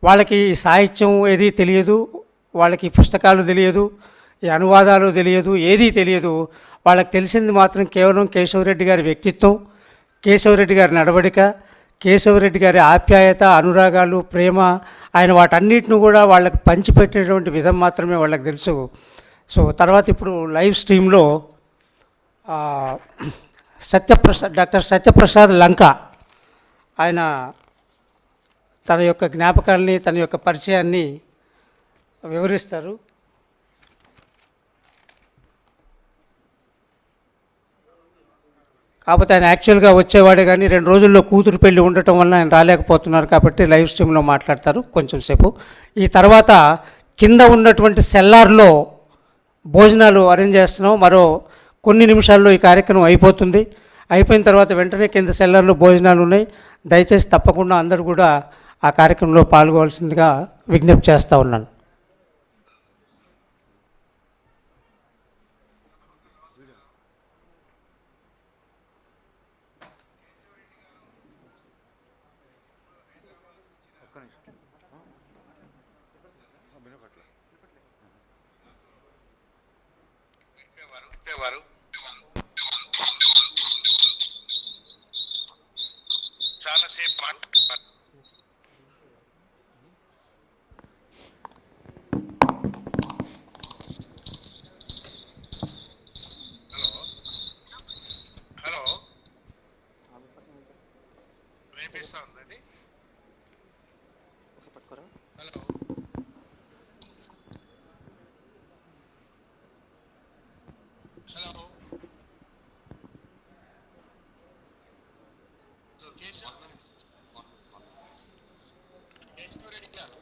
వాళ్ళకి సాహిత్యం ఏదీ తెలియదు, వాళ్ళకి పుస్తకాలు తెలియదు, ఈ అనువాదాలు తెలియదు, ఏదీ తెలియదు. వాళ్ళకి తెలిసింది మాత్రం కేవలం కేశవరెడ్డి గారి వ్యక్తిత్వం, కేశవరెడ్డి గారి నడవడిక, కేశవరెడ్డి గారి ఆప్యాయత, అనురాగాలు, ప్రేమ, ఆయన వాటన్నిటిని కూడా వాళ్ళకి పంచిపెట్టినటువంటి విధం మాత్రమే వాళ్ళకి తెలుసు. సో తర్వాత ఇప్పుడు లైవ్ స్ట్రీమ్లో డాక్టర్ సత్యప్రసాద్ లంక ఆయన తన యొక్క జ్ఞాపకాలని, తన యొక్క పరిచయాన్ని వివరిస్తారు. కాకపోతే ఆయన యాక్చువల్గా వచ్చేవాడే కానీ 2 రోజుల్లో కూతురు పెళ్ళి ఉండటం వల్ల ఆయన రాలేకపోతున్నారు కాబట్టి లైవ్ స్ట్రీమ్లో మాట్లాడతారు కొంచెం సేపు. ఈ తర్వాత కింద ఉన్నటువంటి సెల్లార్లో భోజనాలు అరేంజ్ చేస్తున్నాం. మరో కొన్ని నిమిషాల్లో ఈ కార్యక్రమం అయిపోతుంది. అయిపోయిన తర్వాత వెంటనే కింద సెల్లార్లో భోజనాలు ఉన్నాయి. దయచేసి తప్పకుండా అందరూ కూడా ఆ కార్యక్రమంలో పాల్గొవాల్సిందిగా విజ్ఞప్తి చేస్తూ ఉన్నాను. చాలాసేపు హలో వినిపిస్తా ఉందండి. హలో, హలో, కేశవరెడ్డి గారు.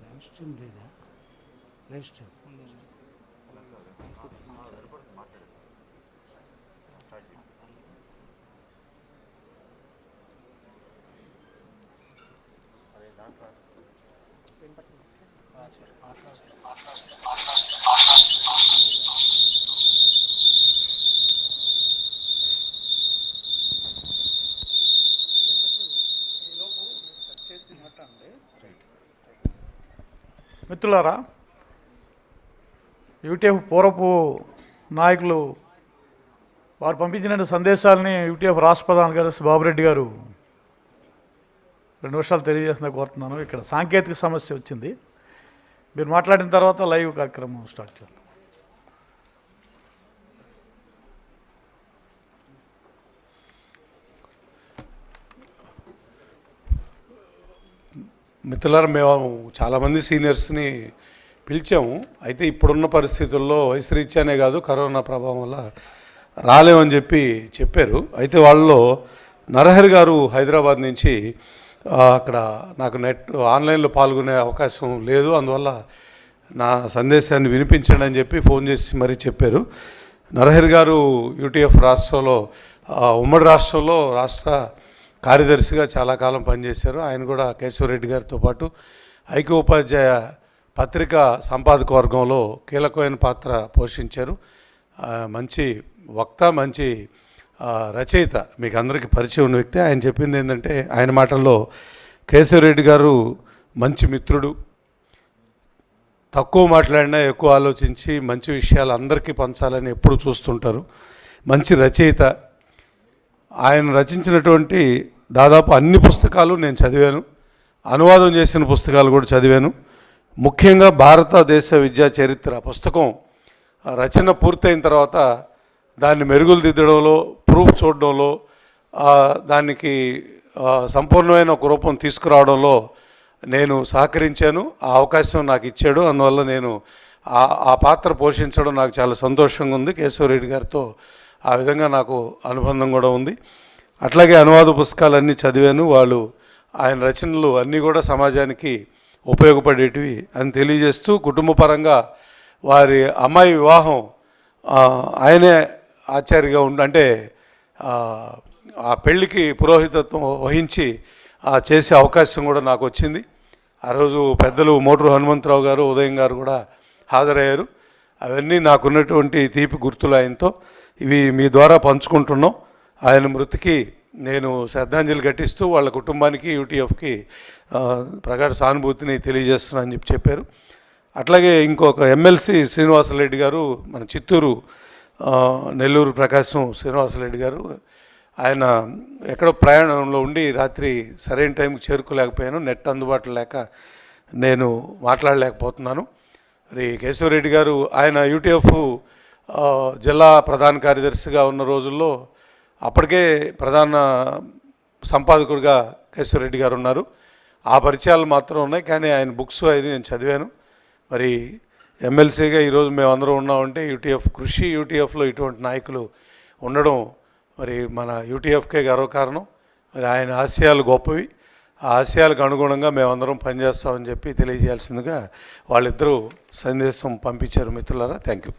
లైవ్ స్ట్రీమ్ లేదా? లైవ్ స్ట్రీమ్ మిత్రులారా, యూటీఎఫ్ పూర్వపు నాయకులు వారు పంపించిన సందేశాలని యూటీఎఫ్ రాష్ట్ర ప్రధాన కార్యదర్శి బాబురెడ్డి గారు 2 నిమిషాలు తెలియజేసిన కోరుతున్నాను. ఇక్కడ సాంకేతిక సమస్య వచ్చింది. మీరు మాట్లాడిన తర్వాత లైవ్ కార్యక్రమం స్టార్ట్ చేయాలి. మిత్రులారా, మేము చాలామంది సీనియర్స్ని పిలిచాము. అయితే ఇప్పుడున్న పరిస్థితుల్లో వయసు రీత్యానే కాదు, కరోనా ప్రభావం వల్ల రాలేమని చెప్పారు. అయితే వాళ్ళలో నరహరి గారు హైదరాబాద్ నుంచి అక్కడ నాకు ఆన్లైన్లో పాల్గొనే అవకాశం లేదు, అందువల్ల నా సందేశాన్ని వినిపించండి అని చెప్పి ఫోన్ చేసి మరీ చెప్పారు. నరహరి గారు యూటీఎఫ్ రాష్ట్రంలో ఉమ్మడి రాష్ట్రంలో రాష్ట్ర కార్యదర్శిగా చాలా కాలం పనిచేశారు. ఆయన కూడా కేశవరెడ్డి గారితో పాటు ఐక్యోపాధ్యాయ పత్రికా సంపాదక వర్గంలో కీలకమైన పాత్ర పోషించారు. మంచి వక్త, మంచి రచయిత, మీకు అందరికీ పరిచయం ఉన్న వ్యక్తి. ఆయన చెప్పింది ఏంటంటే, ఆయన మాటల్లో కేశవరెడ్డి గారు మంచి మిత్రుడు, తక్కువ మాట్లాడినా ఎక్కువ ఆలోచించి మంచి విషయాలు అందరికీ పంచాలని ఎప్పుడు చూస్తుంటారు. మంచి రచయిత. ఆయన రచించినటువంటి దాదాపు అన్ని పుస్తకాలు నేను చదివాను, అనువాదం చేసిన పుస్తకాలు కూడా చదివాను. ముఖ్యంగా భారతదేశ విద్యా చరిత్ర పుస్తకం రచన పూర్తయిన తర్వాత దాన్ని మెరుగులు దిద్దడంలో, ప్రూఫ్ చూడడంలో, దానికి సంపూర్ణమైన ఒక రూపం తీసుకురావడంలో నేను సహకరించాను. ఆ అవకాశం నాకు ఇచ్చాడు. అందువల్ల నేను ఆ పాత్ర పోషించడం నాకు చాలా సంతోషంగా ఉంది. కేశవరెడ్డి గారితో ఆ విధంగా నాకు అనుబంధం కూడా ఉంది. అట్లాగే అనువాద పుస్తకాలన్నీ చదివాను. ఆయన రచనలు అన్నీ కూడా సమాజానికి ఉపయోగపడేటివి అని తెలియజేస్తూ, కుటుంబపరంగా వారి అమ్మాయి వివాహం ఆయనే ఆచార్యగా అంటే ఆ పెళ్ళికి పురోహితత్వం వహించి చేసే అవకాశం కూడా నాకు వచ్చింది. ఆ రోజు పెద్దలు మోటూరు హనుమంతరావు గారు, ఉదయం గారు కూడా హాజరయ్యారు. అవన్నీ నాకున్నటువంటి తీపి గుర్తులు ఆయనతో. ఇవి మీ ద్వారా పంచుకుంటున్నాం. ఆయన మృతికి నేను శ్రద్ధాంజలి ఘటిస్తూ వాళ్ళ కుటుంబానికి, యూటీఎఫ్కి ప్రగాఢ సానుభూతిని తెలియజేస్తున్నా అని చెప్పారు. అట్లాగే ఇంకొక ఎమ్మెల్సీ శ్రీనివాసరెడ్డి గారు, మన చిత్తూరు నెల్లూరు ప్రకాశం శ్రీనివాసరెడ్డి గారు, ఆయన ఎక్కడో ప్రయాణంలో ఉండి రాత్రి సరైన టైంకి చేరుకోలేకపోయాను. నెట్ అందుబాటులో లేక నేను మాట్లాడలేకపోతున్నాను. మరి కేశవరెడ్డి గారు ఆయన యూటీఎఫ్ జిల్లా ప్రధాన కార్యదర్శిగా ఉన్న రోజుల్లో అప్పటికే ప్రధాన సంపాదకుడిగా కేశవరెడ్డి గారు ఉన్నారు. ఆ పరిచయాలు మాత్రం ఉన్నాయి, కానీ ఆయన బుక్స్ అది నేను చదివాను. మరి ఎమ్మెల్సీగా ఈరోజు మేమందరం ఉన్నామంటే యూటీఎఫ్ కృషి, యూటీఎఫ్లో ఇటువంటి నాయకులు ఉండడం మరి మన యూటీఎఫ్కే గర్వకారణం. మరి ఆయన ఆశయాలు గొప్పవి. ఆ ఆశయాలకు అనుగుణంగా మేమందరం పనిచేస్తామని చెప్పి తెలియజేయాల్సిందిగా వాళ్ళిద్దరూ సందేశం పంపించారు. మిత్రులారా, థ్యాంక్ యూ.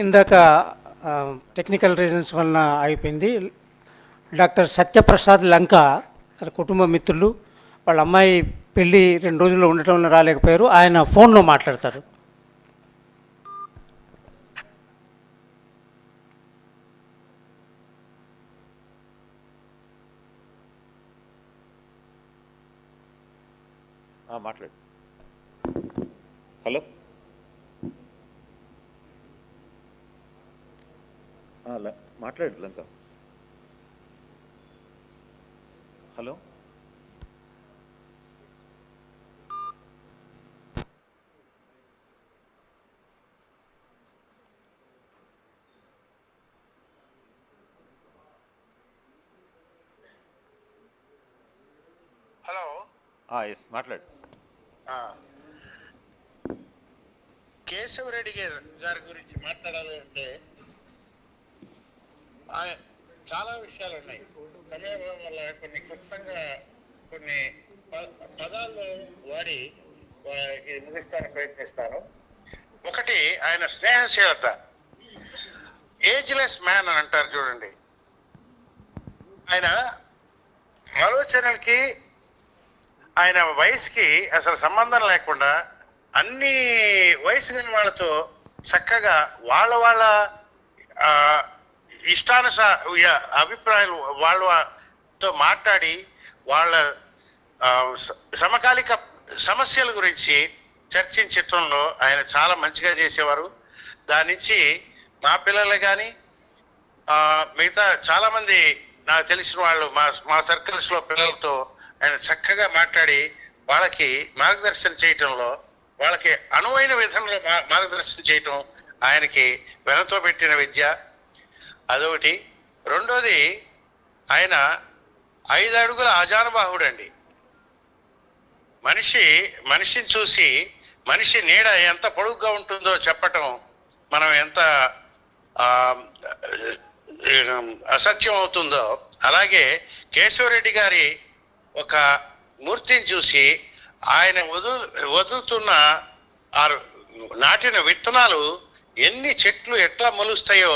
ఇందాక టెక్నికల్ రీజన్స్ వలన అయిపోయింది. డాక్టర్ సత్యప్రసాద్ లంక కుటుంబ మిత్రులు, వాళ్ళ అమ్మాయి పెళ్ళి 2 రోజుల్లో ఉండటం వల్ల రాలేకపోయారు. ఆయన ఫోన్లో మాట్లాడతారు. మాట్లాడు. హలో, మాట్లాడు లంక. Hello, hello. ఎస్ మాట్లాడు. కేశవరెడ్డి గారి గురించి మాట్లాడాలి అంటే చాలా విషయాలు ఉన్నాయి. సమయం వల్ల కొన్ని క్లుప్తంగా కొన్ని పదాలు వాడి ముగిస్తానికి ప్రయత్నిస్తాను. ఒకటి, ఆయన స్నేహశీలత. ఏజ్లెస్ మ్యాన్ అని అంటారు చూడండి. ఆయన ఆలోచనలకి ఆయన వయసుకి అసలు సంబంధం లేకుండా అన్ని వయసు గల వాళ్ళతో చక్కగా వాళ్ళ అభిప్రాయాలు వాళ్ళతో మాట్లాడి వాళ్ళ సమకాలిక సమస్యల గురించి చర్చించటంలో ఆయన చాలా మంచిగా చేసేవారు. దాని నుంచి మా పిల్లలు కానీ మిగతా చాలామంది నాకు తెలిసిన వాళ్ళు మా సర్కిల్స్లో పిల్లలతో ఆయన చక్కగా మాట్లాడి వాళ్ళకి మార్గదర్శనం చేయటంలో, వాళ్ళకి అనువైన విధంలో మార్గదర్శనం చేయటం ఆయనకి వెనతో పెట్టిన విద్య. అదొకటి. రెండోది, ఆయన 5 అడుగుల అజానుబాహుడండి. మనిషిని చూసి మనిషి నీడ ఎంత పొడుగ్గా ఉంటుందో చెప్పటం మనం ఎంత అసత్యం అవుతుందో, అలాగే కేశవరెడ్డి గారి ఒక మూర్తిని చూసి ఆయన వదులుతున్న నాటిన విత్తనాలు ఎన్ని చెట్లు ఎట్లా మొలుస్తాయో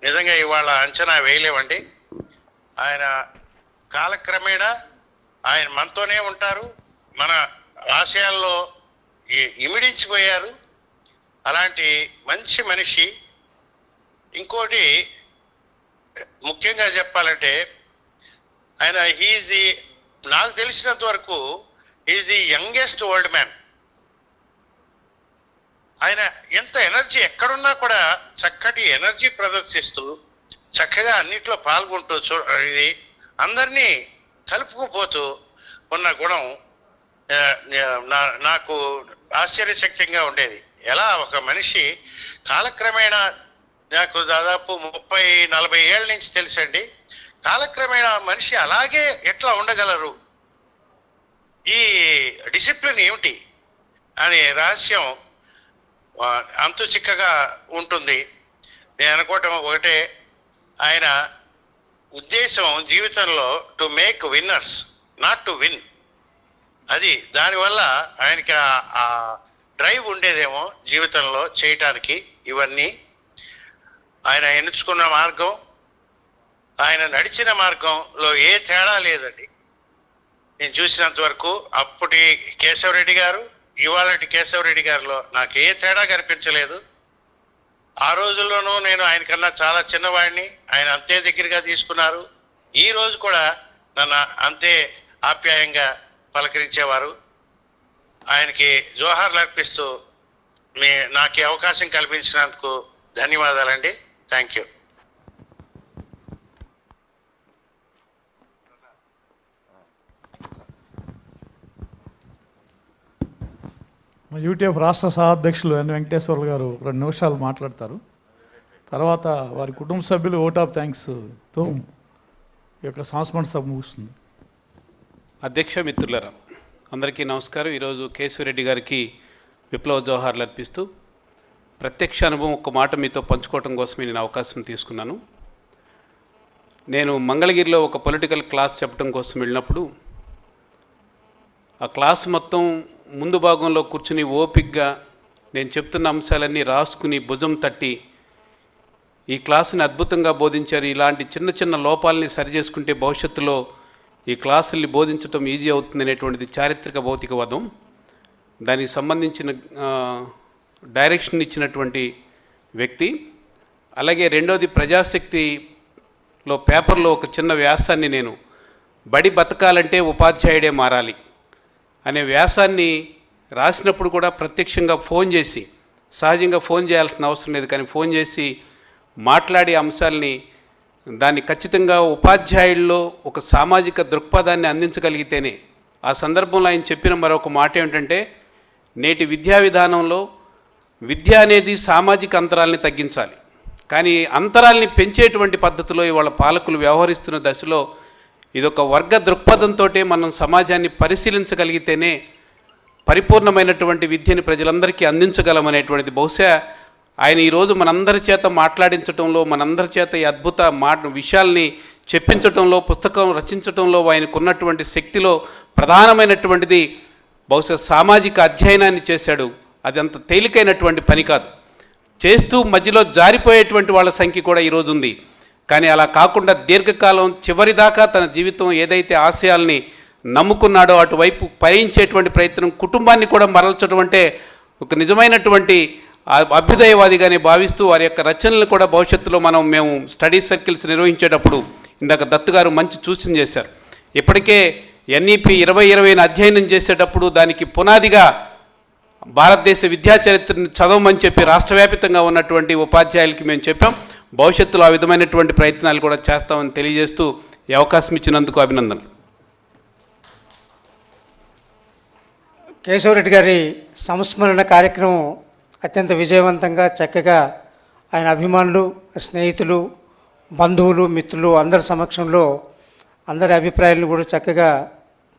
నిజంగా ఇవాళ అంచనా వేయలేవండి. ఆయన కాలక్రమేణా ఆయన మనతోనే ఉంటారు, మన ఆశయాల్లో ఇమిడించిపోయారు. అలాంటి మంచి మనిషి. ఇంకోటి ముఖ్యంగా చెప్పాలంటే ఆయన నాకు తెలిసినంత వరకు is the youngest old man. ఆయన ఎంత ఎనర్జీ, ఎక్కడున్నా కూడా చక్కటి ఎనర్జీ ప్రదర్శిస్తూ చక్కగా అన్నిట్లో పాల్గొంటూ ఇది అందరినీ కలుపుకుపోతూ ఉన్న గుణం నాకు ఆశ్చర్యశక్తిగా ఉండేది. ఎలా ఒక మనిషి కాలక్రమేణా, నాకు దాదాపు 30-40 ఏళ్ళ నుంచి తెలుసండి, కాలక్రమేణా మనిషి అలాగే ఎట్లా ఉండగలరు, ఈ డిసిప్లిన్ ఏమిటి అనే రహస్యం అంతు చిక్కగా ఉంటుంది. నేను అనుకోవటం ఒకటే, ఆయన ఉద్దేశం జీవితంలో to make winners, not to win. అది దానివల్ల ఆయనకి ఆ డ్రైవ్ ఉండేదేమో జీవితంలో చేయటానికి. ఇవన్నీ ఆయన ఎంచుకున్న మార్గం, ఆయన నడిచిన మార్గంలో ఏ తేడా లేదండి నేను చూసినంత వరకు. అప్పటి కేశవరెడ్డి గారు, ఇవాళటి కేశవరెడ్డి గారిలో నాకు ఏ తేడా కనిపించలేదు. ఆ రోజుల్లోనూ నేను ఆయనకన్నా చాలా చిన్నవాడిని, ఆయన అంతే దగ్గరగా తీసుకున్నారు. ఈ రోజు కూడా నన్ను అంతే ఆప్యాయంగా పలకరించేవారు. ఆయనకి జోహార్లు అర్పిస్తూ నాకు అవకాశం కల్పించినందుకు ధన్యవాదాలండి. Thank you. మా యూటీఎఫ్ రాష్ట్ర సహాధ్యక్షులు ఎన్ వెంకటేశ్వర్లు గారు 2 నిమిషాలు మాట్లాడతారు. తర్వాత వారి కుటుంబ సభ్యులు ఓట్ ఆఫ్ థ్యాంక్స్తో ఈ యొక్క సంస్మరణ సభ ముగుస్తుంది. అధ్యక్ష, మిత్రులరా, అందరికీ నమస్కారం. ఈరోజు కేశవరెడ్డి గారికి విప్లవ జోహార్లు అర్పిస్తూ ప్రత్యక్ష అనుభవం ఒక మాట మీతో పంచుకోవటం కోసమే నేను అవకాశం తీసుకున్నాను. నేను మంగళగిరిలో ఒక పొలిటికల్ క్లాస్ చెప్పడం కోసం వెళ్ళినప్పుడు ఆ క్లాస్ మొత్తం ముందు భాగంలో కూర్చుని ఓపికగా నేను చెప్తున్న అంశాలన్నీ రాసుకుని భుజం తట్టి ఈ క్లాసుని అద్భుతంగా బోధించారు, ఇలాంటి చిన్న చిన్న లోపాలని సరిచేసుకుంటే భవిష్యత్తులో ఈ క్లాసుల్ని బోధించడం ఈజీ అవుతుందనేటువంటిది చారిత్రక భౌతికవాదం. దానికి సంబంధించిన డైరెక్షన్ ఇచ్చినటువంటి వ్యక్తి. అలాగే రెండోది, ప్రజాశక్తిలో పేపర్లో ఒక చిన్న వ్యాసాన్ని నేను, బడి బతకాలంటే ఉపాధ్యాయుడే మారాలి అనే వ్యాసాన్ని రాసినప్పుడు కూడా ప్రత్యక్షంగా ఫోన్ చేసి, సహజంగా ఫోన్ చేయాల్సిన అవసరం లేదు కానీ ఫోన్ చేసి మాట్లాడే అంశాలని దాన్ని ఖచ్చితంగా ఉపాధ్యాయుల్లో ఒక సామాజిక దృక్పథాన్ని అందించగలిగితేనే. ఆ సందర్భంలో ఆయన చెప్పిన మరొక మాట ఏమిటంటే, నేటి విద్యా విధానంలో విద్య అనేది సామాజిక అంతరాల్ని తగ్గించాలి, కానీ అంతరాల్ని పెంచేటువంటి పద్ధతిలో ఇవాళ పాలకులు వ్యవహరిస్తున్న దశలో ఇదొక వర్గ దృక్పథంతో మనం సమాజాన్ని పరిశీలించగలిగితేనే పరిపూర్ణమైనటువంటి విద్యని ప్రజలందరికీ అందించగలమనేటువంటిది బహుశా ఆయన ఈరోజు మనందరి చేత మాట్లాడించడంలో, మనందరి చేత ఈ అద్భుత విషయాల్ని చెప్పించడంలో, పుస్తకం రచించడంలో ఆయనకున్నటువంటి శక్తిలో ప్రధానమైనటువంటిది బహుశా సామాజిక అధ్యయనాన్ని చేశాడు. అది అంత తేలికైనటువంటి పని కాదు. చేస్తూ మధ్యలో జారిపోయేటువంటి వాళ్ళ సంఖ్య కూడా ఈరోజు ఉంది. కానీ అలా కాకుండా దీర్ఘకాలం చివరిదాకా తన జీవితం ఏదైతే ఆశయాల్ని నమ్ముకున్నాడో అటువైపు పయించేటువంటి ప్రయత్నం, కుటుంబాన్ని కూడా మరల్చడం అంటే ఒక నిజమైనటువంటి అభ్యుదయవాదిగానే భావిస్తూ వారి యొక్క రచనలు కూడా భవిష్యత్తులో మేము స్టడీ సర్కిల్స్ నిర్వహించేటప్పుడు ఇందాక దత్తు గారు మంచి సూచన చేశారు. ఇప్పటికే NEP 2020 అధ్యయనం చేసేటప్పుడు దానికి పునాదిగా భారతదేశ విద్యా చరిత్రను చదవమని చెప్పి రాష్ట్ర వ్యాప్తంగా ఉన్నటువంటి ఉపాధ్యాయులకి మేము చెప్పాం. భవిష్యత్తులో ఆ విధమైనటువంటి ప్రయత్నాలు కూడా చేస్తామని తెలియజేస్తూ ఈ అవకాశం ఇచ్చినందుకు అభినందనలు. కేశవరెడ్డి గారి సంస్మరణ కార్యక్రమం అత్యంత విజయవంతంగా చక్కగా ఆయన అభిమానులు, స్నేహితులు, బంధువులు, మిత్రులు అందరి సమక్షంలో అందరి అభిప్రాయాలను కూడా చక్కగా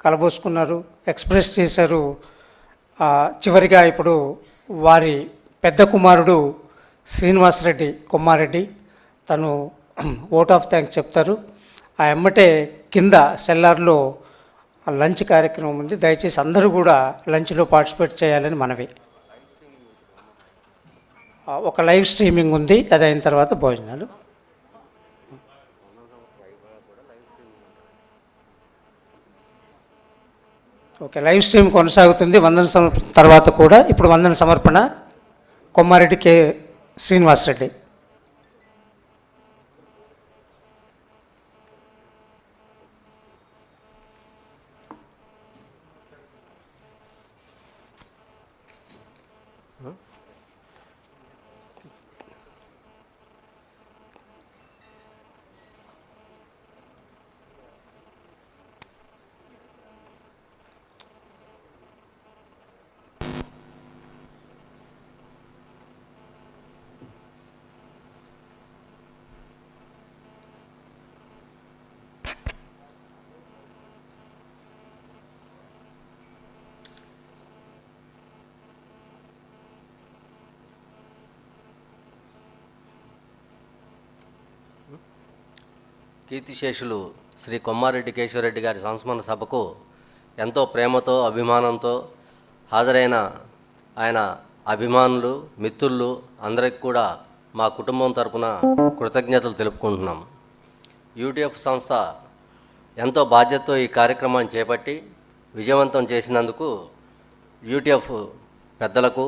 కలబోసుకున్నారు, ఎక్స్ప్రెస్ చేశారు. చివరిగా ఇప్పుడు వారి పెద్ద కుమారుడు శ్రీనివాసరెడ్డి కొమ్మారెడ్డి తను ఓట్ ఆఫ్ థ్యాంక్స్ చెప్తారు. ఆ ఎమ్మటే కింద సెల్లార్లో లంచ్ కార్యక్రమం ఉంది. దయచేసి అందరూ కూడా లంచ్లో పార్టిసిపేట్ చేయాలని మనవి. ఒక లైవ్ స్ట్రీమింగ్ ఉంది, అది అయిన తర్వాత భోజనాలు. ఓకే, లైవ్ స్ట్రీమ్ కొనసాగుతుంది. వందన సమర్పణ తర్వాత కూడా ఇప్పుడు వందన సమర్పణ కొమ్మారెడ్డి కె శ్రీనివాసరెడ్డి. కీర్తిశేషులు శ్రీ కొమ్మారెడ్డి కేశవరెడ్డి గారి సంస్మరణ సభకు ఎంతో ప్రేమతో, అభిమానంతో హాజరైన ఆయన అభిమానులు, మిత్రులు అందరికి కూడా మా కుటుంబం తరపున కృతజ్ఞతలు తెలుపుకుంటున్నాం. UTF సంస్థ ఎంతో బాధ్యతతో ఈ కార్యక్రమాన్ని చేపట్టి విజయవంతం చేసినందుకు UTF పెద్దలకు,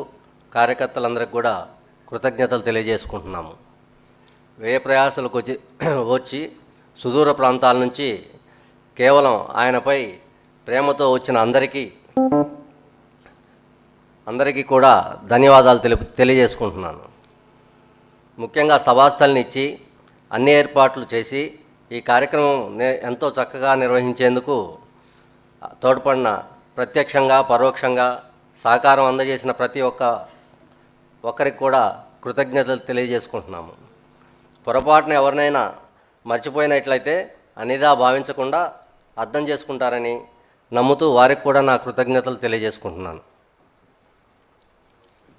కార్యకర్తలందరికీ కూడా కృతజ్ఞతలు తెలియజేసుకుంటున్నాము. వ్యయ ప్రయాసాలకు వచ్చి సుదూర ప్రాంతాల నుంచి కేవలం ఆయనపై ప్రేమతో వచ్చిన అందరికీ కూడా ధన్యవాదాలు తెలియజేసుకుంటున్నాను. ముఖ్యంగా సభాస్థలిని ఇచ్చి అన్ని ఏర్పాట్లు చేసి ఈ కార్యక్రమం ఎంతో చక్కగా నిర్వహించేందుకు తోడ్పడిన, ప్రత్యక్షంగా పరోక్షంగా సహకారం అందజేసిన ప్రతి ఒక్కరికి కూడా కృతజ్ఞతలు తెలియజేసుకుంటున్నాము. పొరపాటున ఎవరినైనా మర్చిపోయినట్లయితే అనిదా భావించకుండా అర్థం చేసుకుంటారని నమ్ముతూ వారికి కూడా నా కృతజ్ఞతలు తెలియజేసుకుంటున్నాను.